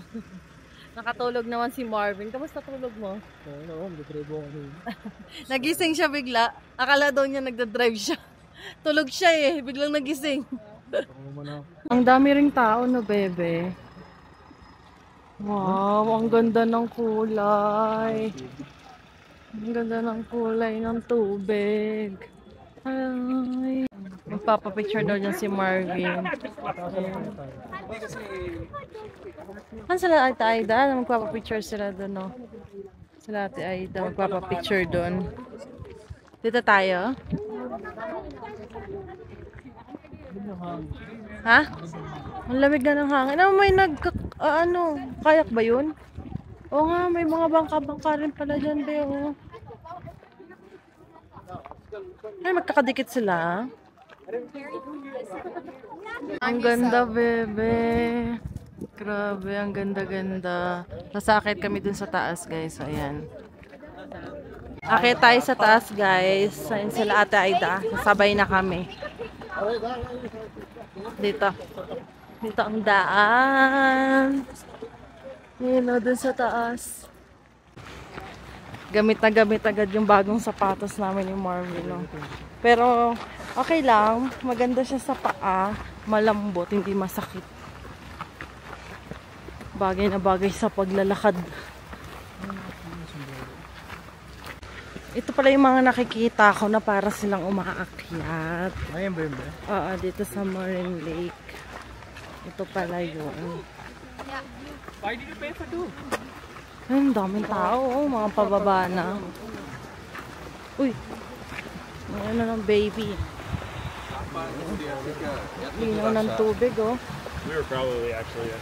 Nakatulog naman si Marvin. Kamusta tulog mo? Oo, mag-drive ako. Nagising siya bigla. Akala daw niya nagda-drive siya. Tulog siya eh. Biglang nagising. Ang dami ring tao no, bebe. Wow, ang ganda ng kulay. Ang ganda ng kulay ng tubig. Ay. Magpapapicture daw dyan si Marvin. Saan sila Ate Aida? Magpapapicture sila doon, no? Sila Ate Aida, magpapapicture doon. Dito tayo? Ha? Ang lamig na ng hangin. May kayak ba yun? Oo nga, may mga bangka-bangka rin pala dyan, be, oh. Ay, magkakadikit sila. Ang ganda, bebe. Grabe, ang ganda-ganda. Nasakit kami dun sa taas, guys. So, ayan. Akit tayo sa taas, guys. Ayun sila Ate Aida. Sabay na kami. Dito. Dito ang daan. Yun o, dun sa taas. Gamit na gamit agad yung bagong sapatos namin yung Marvin. No? Pero, okay lang. Maganda siya sa paa. Malambot, hindi masakit. Bagay na bagay sa paglalakad. Ito pala yung mga nakikita ko na para silang umaakyat. Ayun ba yun ba? Oo, dito sa Marine Lake. Ito pala yun. Why did you pay for two? Ay, ang daming tao, oh, mga pababa na. Uy, may ng baby. Linaw ng tubig, oh. We were probably actually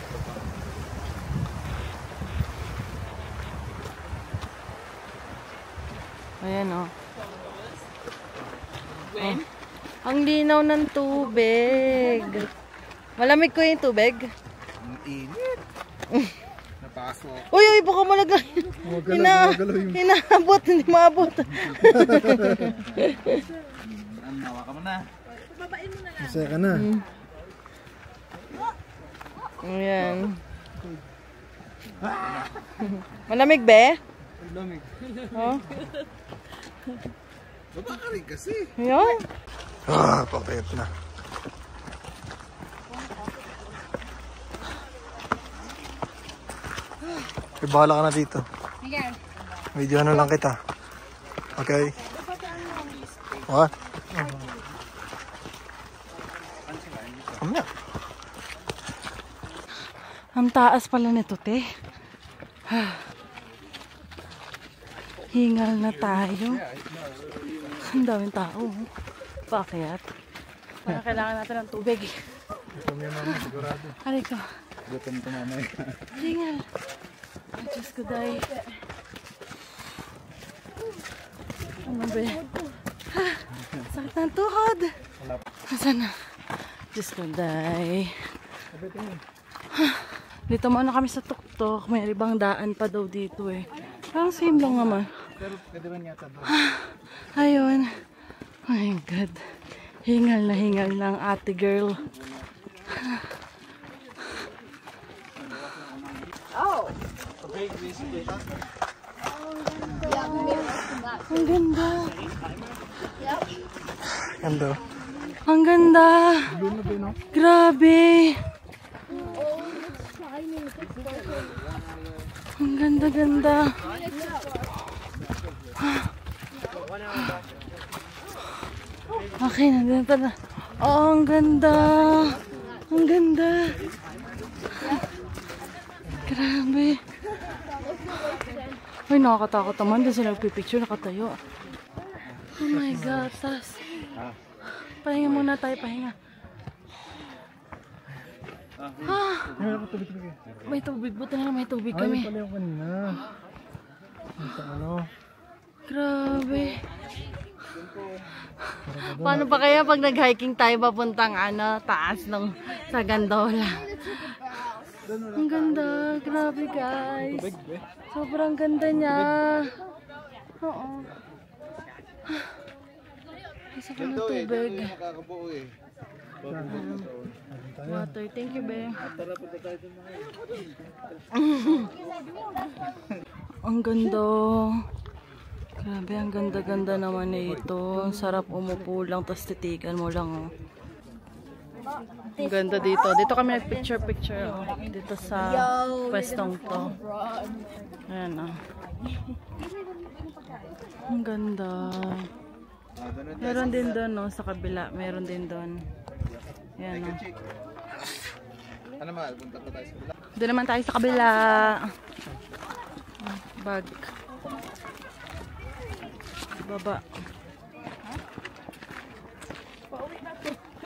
Ayan, oh. Oh. Ang linaw ng tubig. Malamig ko yung tubig. Init. Napasok. Uy, baka malagay. Hinaabot, hindi maabot. Nawa ka mo na. Masaya ka na. Ayan. Malamig, be? Malamig. Oh? Baba ka rin kasi. Ayan. Papayat na. Bahala ka na dito. Video ano lang kita. Okay. What? Kamya. Ang taas pala nito, te. Hingal na tayo. Ang daming tao. Bakit? Parang kailangan natin ng tubig. Kamya mama, sigurado. Aray ko. Gutom ko mamaya. Hingal. Ay, Diyos ko, day. Ano ba? Sakit ng tuhod. Asan na? Diyos ko, day. Dito muna kami sa tuktok. May ibang daan pa daw dito eh. Parang same lang naman. Pero pwede man yata doon. Ayun. Oh my God. Hingal na hingal ng ate girl. Ang ganda. Ganda. Ang ganda. Grabe. Ang ganda-ganda. Okay, nandito na. Oh, ang ganda. Ang ganda. Grabe. Ay, nakakatakot naman. Doon sila nagpipicture, nakatayo. Oh my God. Tas. Pahinga muna tayo, pahinga. May tubig. Buti na lang may tubig kami. Ay, pala yung kanina. Sa ano? Grabe. Paano pa kaya pag nag-hiking tayo papuntang taas ng sa Gandola? Ang ganda. Grabe guys. Sobrang ganda niya. Oo. Isa ko na tubig. Water. Thank you, be. Ang ganda. Grabe, ang ganda-ganda naman ito. Ang sarap umupo lang, tapos titigan mo lang. Oh. Ang ganda dito. Dito kami nag-picture-picture. Oh. Dito sa pwestong to. Ayan, oh. Ang ganda. Meron din doon, no, sa kabila. Meron din doon. Ayan, oh. Ano mahal? Punta pa tayo sa kabila. Doon naman tayo sa kabila. Bag. Baba.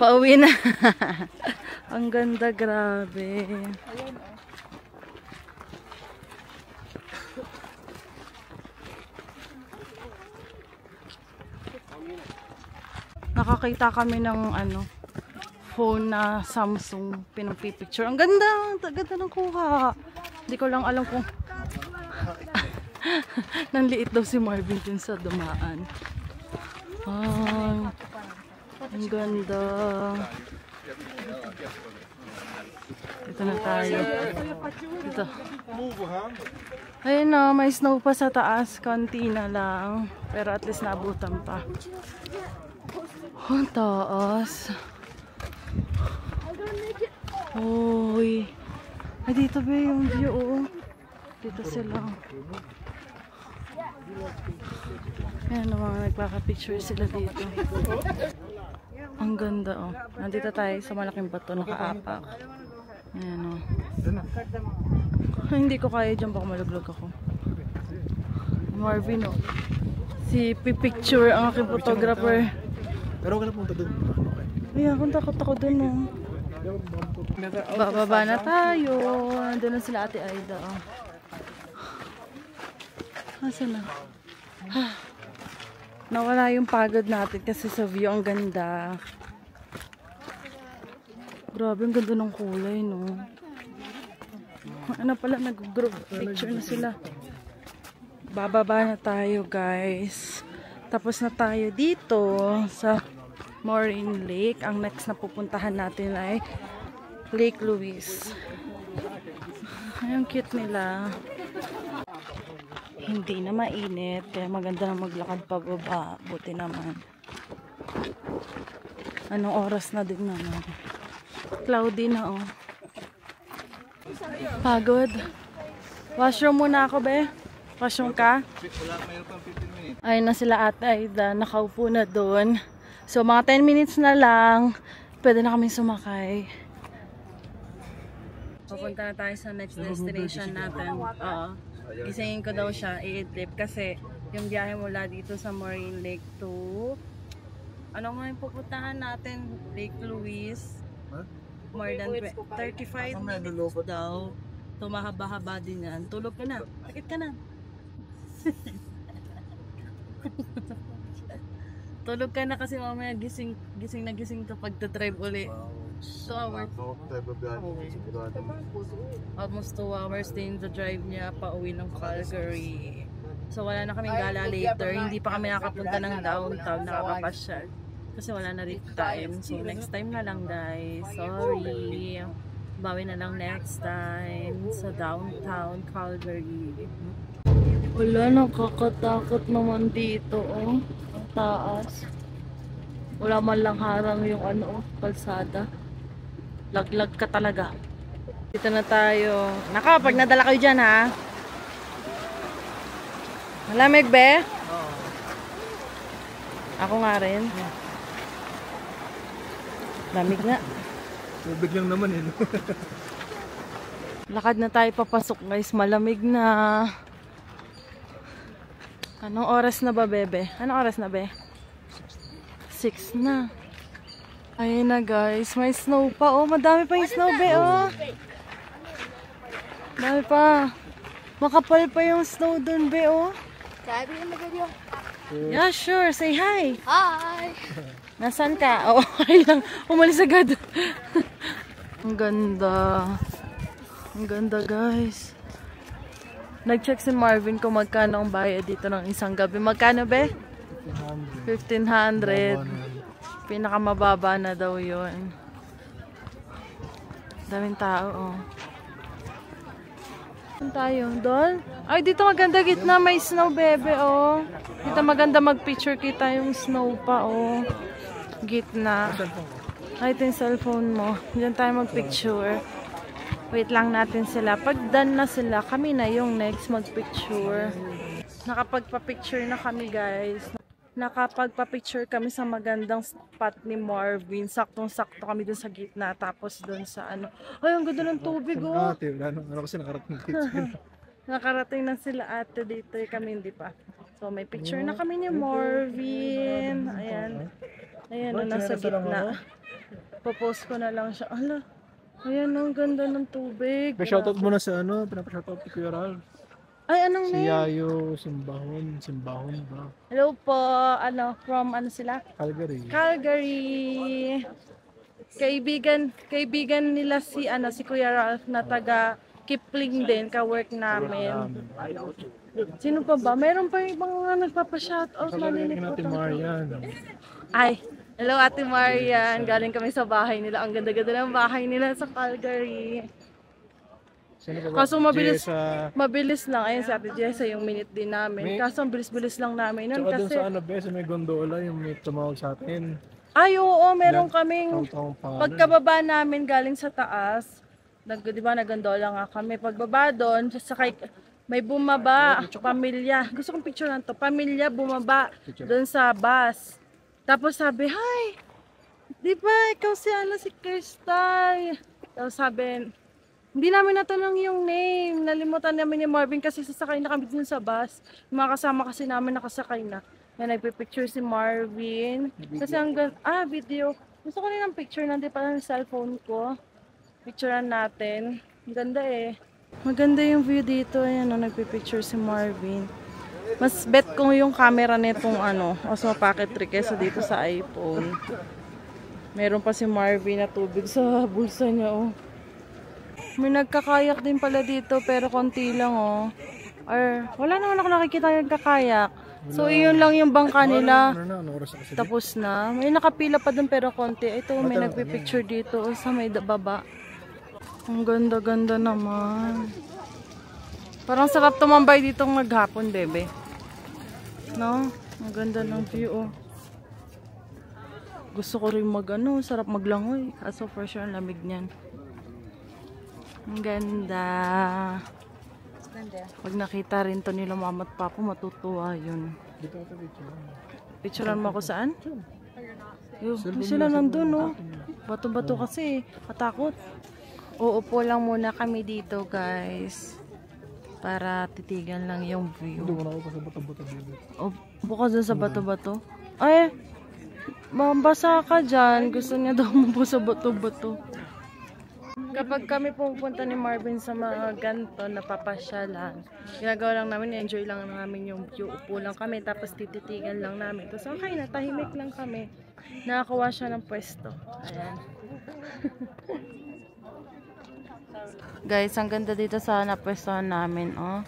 Pauwi na. Ang ganda, grabe. Nakakita kami ng phone na Samsung pinagpipicture. Ang ganda, ang ganda ng kuha. Hindi ko lang alam kung nang liit daw si Marvin dun sa dumaan. Ay, ang ganda. Dito na tayo. Dito. Ayun na, may snow pa sa taas. Konti na lang. Pero at least naabutan pa. Ang taas. Uy. Ay, dito ba yung view? Oh. Dito sila. Ayan naman, nagpaka-picture sila dito. Ang ganda, oh. Nandito tayo sa malaking bato, nakaapak. Ayan, oh. Hindi ko kaya dyan, baka maluglog ako. Marvin, oh. Si Pipicture, ang aking photographer. Pero wala punta doon. Ayan, kung takot ako dun, oh. Bababa na tayo. Nandun na sila Ate Aida, oh. Asan na? Nawala yung pagod natin kasi sa view ang ganda. Grabe, ang ganda ng kulay, no? Ano pala, nag-group picture na sila. Bababa na tayo, guys. Tapos na tayo dito sa Moraine Lake. Ang next na pupuntahan natin ay Lake Louise. Ay, ang cute nila. Hindi na mainit, kaya maganda na maglakad pababa. Buti naman. Anong oras na din naman? Cloudy na, oh. Pagod. Washroom muna ako, be. Washroom ka? Wala, mayroon pang 15 minutes. Ayun na sila Ate Aida. Nakaupo na doon. So, mga 10 minutes na lang. Pwede na kami sumakay. Pupunta na tayo sa next destination natin. Oo. Gisingin ko daw siya, i-idlip kasi yung biyahe mula dito sa Moraine Lake to ano nga yung pupuntahan natin? Lake Louise. Huh? More than 35 minutes daw. Tumahaba-haba din yan. Tulog ka na. Sakit ka na. Tulog ka na kasi mamaya gising na gising ka pagta-drive uli. 2 hours. Ako tayo babiyahe. Sigurado. Almost 2 hours din the drive niya pa uwi ng Calgary. So wala na kaming gala later. Hindi pa kami nakapunta ng downtown, nakapapasyal. Kasi wala na rin time. So next time na lang guys. Sorry. Bawi na lang next time sa downtown Calgary. Wala, nakakatakot naman dito oh. Ang taas. Wala man lang harang yung ano, kalsada. Laglag ka talaga. Dito na tayo. Naka, pag nadala kayo dyan ha. Malamig be? Oo. Ako nga rin. Lamig nga. Tubig lang naman eh. Lakad na tayo papasok guys. Malamig na. Anong oras na ba bebe? Anong oras na be? 6 na. Ayun na guys. May snow pa oh. Madami pa yung snow be oh. Dami pa. Makapal pa yung snow dun be oh. Sabi na mag-video. Yeah, sure. Say hi. Hi! Nasaan ka? Oo, okay lang. Umalis agad. Ang ganda. Ang ganda, guys. Nag-check si Marvin kung magkano ang bayad dito ng isang gabi. Magkano, be? 1,500. Pinakamababa na daw yun. Daming tao, oh. Saan tayo? Doon? Ay, dito maganda gitna. May snow, bebe, oh. Dito maganda mag-picture kita yung snow pa, oh. Gitna. Ay, ito yung cellphone mo. Diyan tayo mag-picture. Wait lang natin sila. Pag done na sila, kami na yung next mag-picture. Nakapagpa-picture na kami, guys. Nakapagpa-picture kami sa magandang spot ni Marvin. Saktong-sakto kami dun sa gitna. Tapos dun sa ano. Ay, ang ganda ng tubig, oh. Ate, ano kasi nakarating dito. Nakarating na sila ate dito. Kami hindi pa. So, may picture na kami ni Marvin. Ayan. Ayan, na nasa gitna. Popost ko na lang siya. Ala. Ayan, ang ganda ng tubig. Pa-shoutout muna sa ano, pinapa-shoutout kay Kuya Ral. Ay, anong Si name? Yayo Simbahon ba? Hello po. Ano, from ano sila? Calgary. Calgary. Kaibigan nila si ano si Kuya Ralph na taga Kipling din, ka-work namin. Sino pa ba? Meron pa yung ibang mga nagpapa-shoutout. Sasabihin natin Marian. Ay, hello Ate Marian. Galing kami sa bahay nila. Ang ganda-ganda ng bahay nila sa Calgary. Sino pa ba? Kaso Jessa. mabilis lang. Ayun si Ate Jessa yung minute din namin. Kaso ang bilis-bilis lang namin nun Tsaka dun kasi... sa ano, be, sa may gondola, yung may tumawag sa atin. Ay, oo, meron kaming... Taong-taong pangalan. Pagkababa namin galing sa taas, di ba nagandola nga kami. Pagbaba doon, sakay, may bumaba, pamilya. Gusto kong picture lang to. Pamilya bumaba doon sa bus. Tapos sabi, hi, di ba ikaw si ano si Crystal? Tapos sabi, hindi namin natanong yung name. Nalimutan namin ni Marvin kasi sasakay na kami dun sa bus. Yung mga kasama kasi namin nakasakay na. Yan, nagpipicture si Marvin. Kasi hanggang, video. Gusto ko rin ng picture, nandito pala yung cellphone ko. Picturean natin. Ang ganda eh. Maganda yung view dito. Ayan, nagpipicture si Marvin. Mas bet ko yung camera nitong ano, Osmo Pocket 3 kesa dito sa iPhone. Meron pa si Marvin na tubig sa bulsa niya, oh. May nagkakayak din pala dito, pero konti lang, oh. Or, wala naman ako nakikita yung nagkakayak. So, iyon lang yung bangka nila. Tapos na. May nakapila pa dun pero konti. Ito, may nagpipicture dito, oh, sa may baba. Ang ganda-ganda naman. Parang sarap tumambay dito maghapon, bebe. No? Ang ganda ng view, oh. Gusto ko rin sarap maglangoy. Kaso for sure, ang lamig niyan. Ang ganda. Pag nakita rin to nila mama at papa, matutuwa yun. Picturean mo ako saan? Hindi sila nandun, no? Bato-bato kasi. Katakot. Uupo lang muna kami dito, guys. Para titigan lang yung view. Hindi mo na ako kasi bato-bato dito. O, bukas dun sa bato-bato. Ay, mabasa ka dyan. Gusto niya daw mo sa bato-bato. Kapag kami pupunta ni Marvin sa mga ganito, napapasyalan, ginagawa lang namin, enjoy lang namin yung view. Upo lang kami, tapos tititigan lang namin. Tapos okay na, tahimik lang kami. Nakakuha siya ng pwesto. Ayan. Guys, ang ganda dito sa napwestohan namin, oh.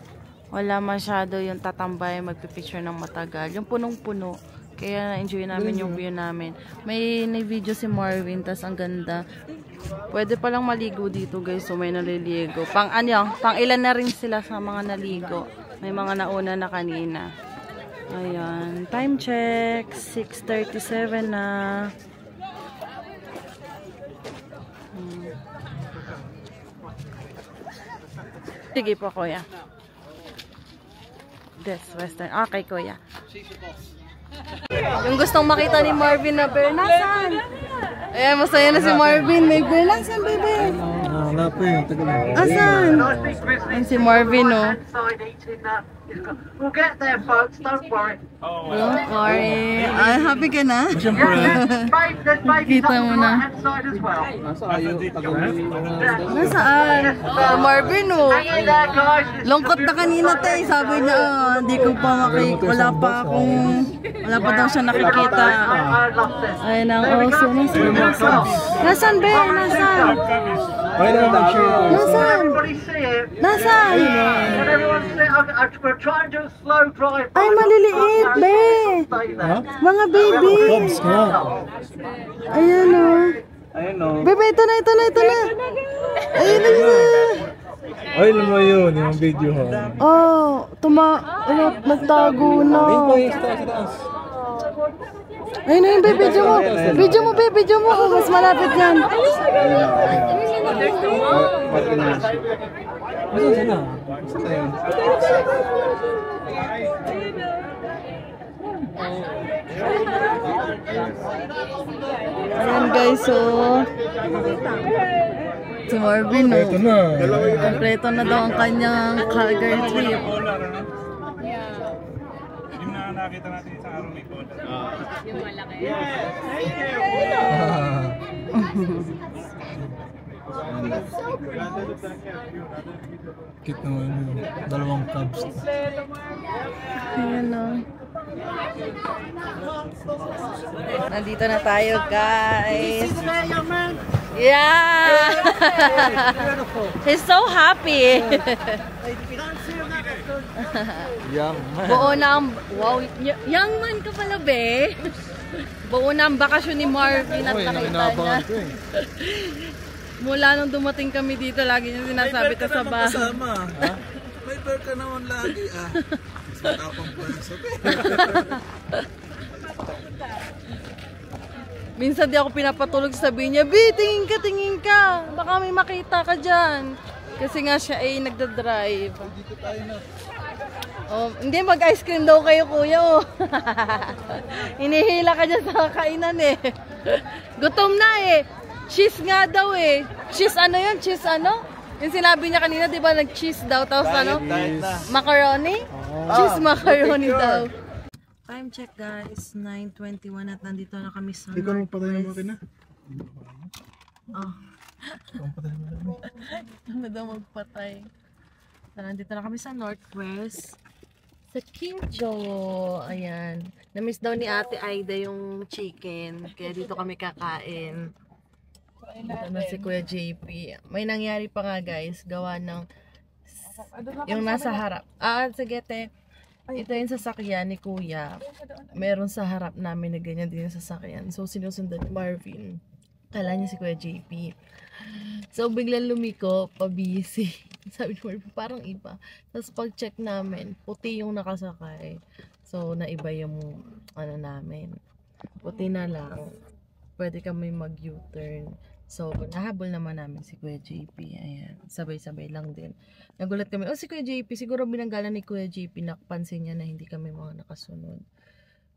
Wala masyado yung tatambay, magpipicture ng matagal. Yung punong-puno. Kaya na-enjoy namin yung view namin. May video si Marvin, tas ang ganda. Pwede palang maligo dito guys, so may naliligo. Pang ilan na rin sila sa mga naligo. May mga nauna na kanina. Ayan, time check, 6:37 na. Sige po kuya. This western. Okay kuya. Yung gustong makita ni Marvin na bear, nasan? Ayan, masaya na si Marvin. May bear, nasan bebe? Wala pa yun. Tagal na. Asan? Ayan si Marvin, oh. We'll get there, folks. Don't worry. Don't worry. Ay, happy ka na? Siyempre. Kita mo na. Right-hand side as well. Nasaan? Si Marvin, oh. Hang in there, guys. Lungkot na kanina, te. Sabi niya, hindi ko pa wala pa daw siya nakikita. I love this. Ayun ang oso. Nasaan, bear? Nasaan? Ay, na mag-share ko. Nasaan? Everybody see it. Nasaan? Can everyone see it? We're trying to do a slow drive. Ay, maliliit, be. Stay there. Mga baby. Cubs nga. Ayan, oh. Ayun o. Bebe, ito na. Ayun na siya. Ay, alam mo yun. Yung video ha. Oh, nagtago na. Ayun po yung sa taas. Ayun na yung be, video mo. Video mo. Oh, mas malapit yan. Saan na? Ayan guys, oh. Si Marvin, oh. Ito na. Kompleto na daw ang kanyang Calgary trip. Yung nakita natin isang araw may bola. Yung malaki. Cute naman yun. Dalawang cubs. Ayan, oh. Nandito na tayo, guys. Yeah! He's so happy. Young man. Buo na ang... Wow, young man ka pala, be. Buo na ang bakasyon ni Marvin at nakita niya. Mula nung dumating kami dito, lagi niya sinasabi ta sa bahay. May bear ka naman lagi ah. Matapang pa yung sabi. Minsan di ako pinapatulog, sabi niya, "Bi, tingin ka. Baka may makita ka dyan." Kasi nga siya ay nagdadrive. Dito tayo na. Oh, hindi, mag-ice cream daw kayo, kuya. Oh. Hinihila ka dyan sa kainan eh. Gutom na eh. Cheese nga daw eh. Cheese ano yun? Cheese ano? Yung sinabi niya kanina, di ba, nag-cheese daw. Tapos ano? Macaroni? Cheese macaroni daw. Time check guys, 9:21 at nandito na kami sa Ikaw nang patay ng makina. Oh. Ikaw patay ng makina. Ano daw magpatay. So, nandito na kami sa Northwest. Sa Kimjo. Ayan. Namiss daw ni Ate Aida yung chicken. Kaya dito kami kakain. Ito na si Kuya JP. May nangyari pa nga guys. Gawa ng yung nasa harap. Sige te. Ito yung sasakyan ni Kuya. Meron sa harap namin na ganyan din yung sasakyan. So sinusundan ni Marvin. Kala niya si Kuya JP. So biglang lumiko, pabisi. Sabi ni Marvin, parang iba. Tapos pag check namin, puti yung nakasakay. So naiba yung ano namin. Puti na lang. Pwede kami mag U-turn. So, nahabol naman namin si Kuya JP. Ayan. Sabay-sabay lang din. Nagulat kami. Si Kuya JP, siguro binanggalan ni Kuya JP, napansin niya na hindi kami mga nakasunod.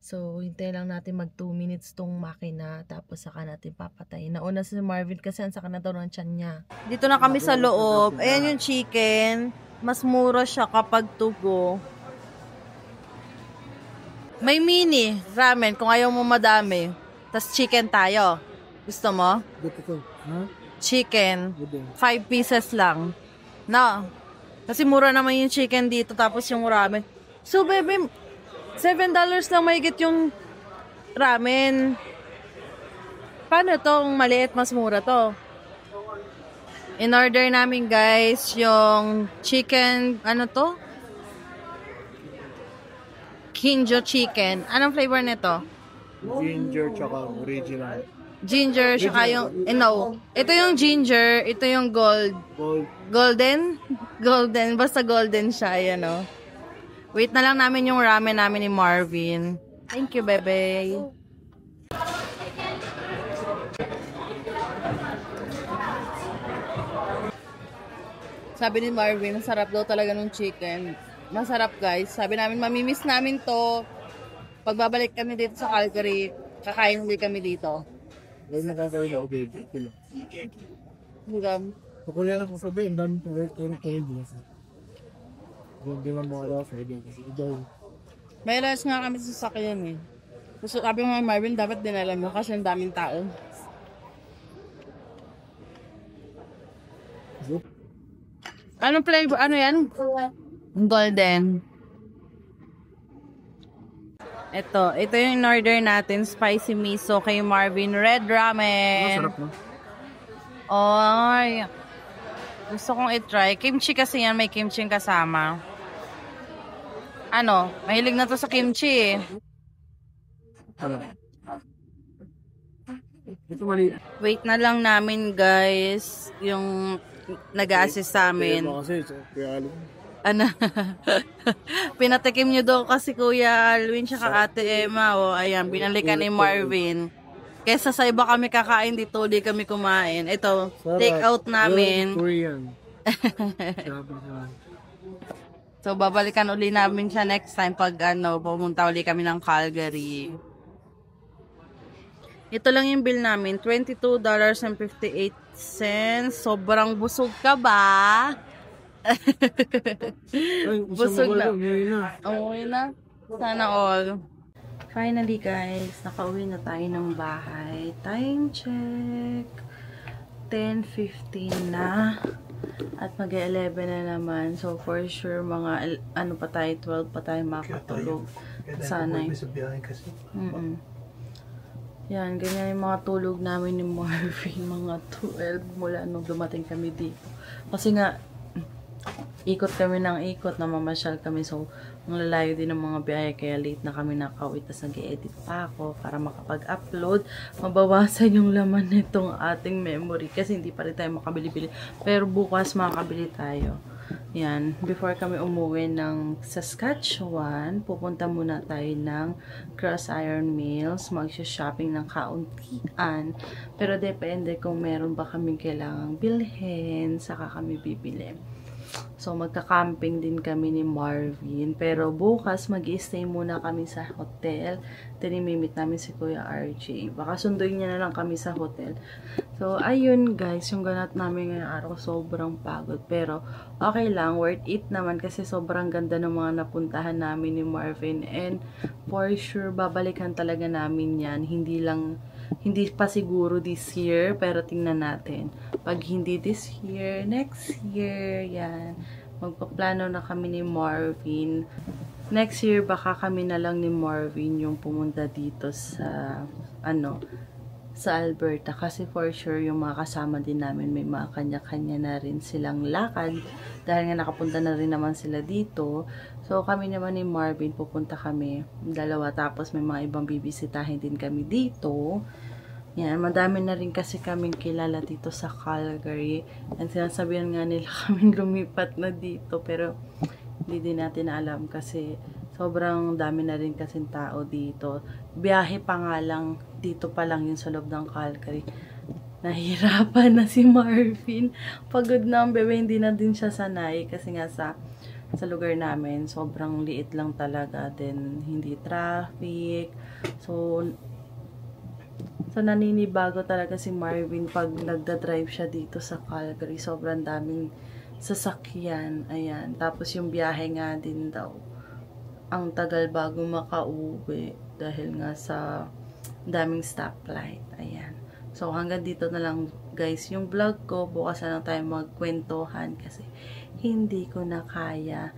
So, hintayin lang natin mag 2 minutes tong makina. Tapos, saka natin papatayin. Nauna si Marvin kasi saka na daw ng tiyan niya. Dito na kami sa loob. Ayan yung chicken. Mas mura siya kapag tugo. May mini ramen kung ayaw mo madami. Tapos chicken tayo. Gusto mo? Dito to. Ha? chicken. 5 pieces lang. No. Kasi mura naman yung chicken dito tapos yung ramen. So, baby, $7 lang mahigit yung ramen. Paano tong maliit? Mas mura to. In order namin, guys, yung chicken, ano to? Kinjo chicken. Anong flavor nito? Ginger tsaka original. Ginger, saka yung, no. Ito yung ginger, ito yung golden? Golden, basta golden siya, ayan o. Wait na lang namin yung ramen namin ni Marvin. Thank you, bebe. Sabi ni Marvin, masarap daw talaga ng chicken. Masarap, guys. Sabi namin, mamimiss namin to. Pagbabalik kami dito sa Calgary, kakain ulit kami dito. Huwag na kakawin ako, baby. Hanggang. Kung yan ako sabihin, dami po kayo din. Hindi man mo alaw, pwede. May alas nga kami sa sakyan eh. Gusto, sabi mo Marvin, dapat dinala mo kasi ang daming tao. Anong flavor? Ano yan? Golden. Ito yung in-order natin, spicy miso kay Marvin, red ramen. Masarap no? Oy. Gusto kong i-try. Kimchi kasi yan, may kimchi kasama. Ano? Mahilig na to sa kimchi eh. Ano? Ito mali. Wait na lang namin, guys, yung nag-a-assist sa amin. Kasi, kaya alam. Ano? Pinatikim nyo daw kasi Kuya Alwin tsaka Ate Emma. O, ayan, binalikan ni Marvin. Kesa sa iba kami kakain dito, di kami kumain. Ito, take out namin. Korean. So, babalikan uli namin siya next time pag pumunta uli kami ng Calgary. Ito lang yung bill namin, $22.58. Sobrang busog ka ba? Busog na. Umuwi na. Sana all. Finally, guys, nakauwi na tayo ng bahay. Time check. 10:15 na. At mag-11 na naman. So, for sure, mga, ano pa tayo, 12 pa tayo makatulog. Sana. Yan, ganyan yung mga tulog namin ni Marvin. Mga 12 mula nung dumating kami dito. Kasi nga, ikot kami ng ikot, namamasyal kami. So, ang lalayo din ng mga biyahe. Kaya late na kami nakauwi. Tapos nag-edit pa ako para makapag-upload. Mabawasan yung laman nitong ating memory. Kasi hindi pa rin tayo makabili-bili. Pero bukas makakabili tayo. Yan. Before kami umuwi ng Saskatchewan, pupunta muna tayo ng Cross Iron Mills. Mag-shopping ng kauntian. Pero depende kung meron ba kaming kailangang bilhin. Saka kami bibili. So, magka-camping din kami ni Marvin. Pero bukas, mag-i-stay muna kami sa hotel. Tinimimit namin si Kuya RJ. Baka sunduin niya na lang kami sa hotel. So, ayun guys, yung ganat namin ngayong araw, sobrang pagod. Pero, okay lang, worth it naman kasi sobrang ganda ng mga napuntahan namin ni Marvin. And, for sure, babalikan talaga namin yan. Hindi pa siguro this year, pero tingnan natin. Pag hindi this year, next year, yan. Magpaplano na kami ni Marvin. Next year, baka kami na lang ni Marvin yung pumunta dito sa, sa Alberta. Kasi for sure, yung mga kasama din namin, may mga kanya-kanya na rin silang lakad. Dahil nga nakapunta na rin naman sila dito. So, kami naman ni Marvin, pupunta kami. Dalawa, tapos may mga ibang bibisitahin din kami dito. Yan, madami na rin kasi kaming kilala dito sa Calgary. And sinasabihan nga nila kaming lumipat na dito. Pero, hindi din natin alam kasi sobrang dami na rin kasing tao dito. Biyahe pa nga lang, dito pa lang yung sa loob ng Calgary. Nahirapan na si Marvin. Pagod na ang bebe, hindi na din siya sanay. Kasi nga sa lugar namin, sobrang liit lang talaga. Then, hindi traffic. So, naninibago talaga si Marvin pag nagda-drive siya dito sa Calgary. Sobrang daming sasakyan. Ayan. Tapos yung biyahe nga din daw. Ang tagal bago makauwi. Dahil nga sa daming stoplight. Ayan. So, hanggang dito na lang guys yung vlog ko. Bukas na lang tayo magkwentuhan kasi hindi ko na kaya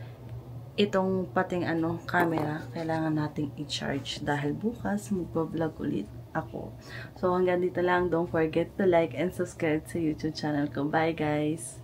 itong pating camera. Kailangan nating i-charge dahil bukas magpa-vlog ulit ako. So, hanggang dito lang. Don't forget to like and subscribe sa YouTube channel ko. Bye guys!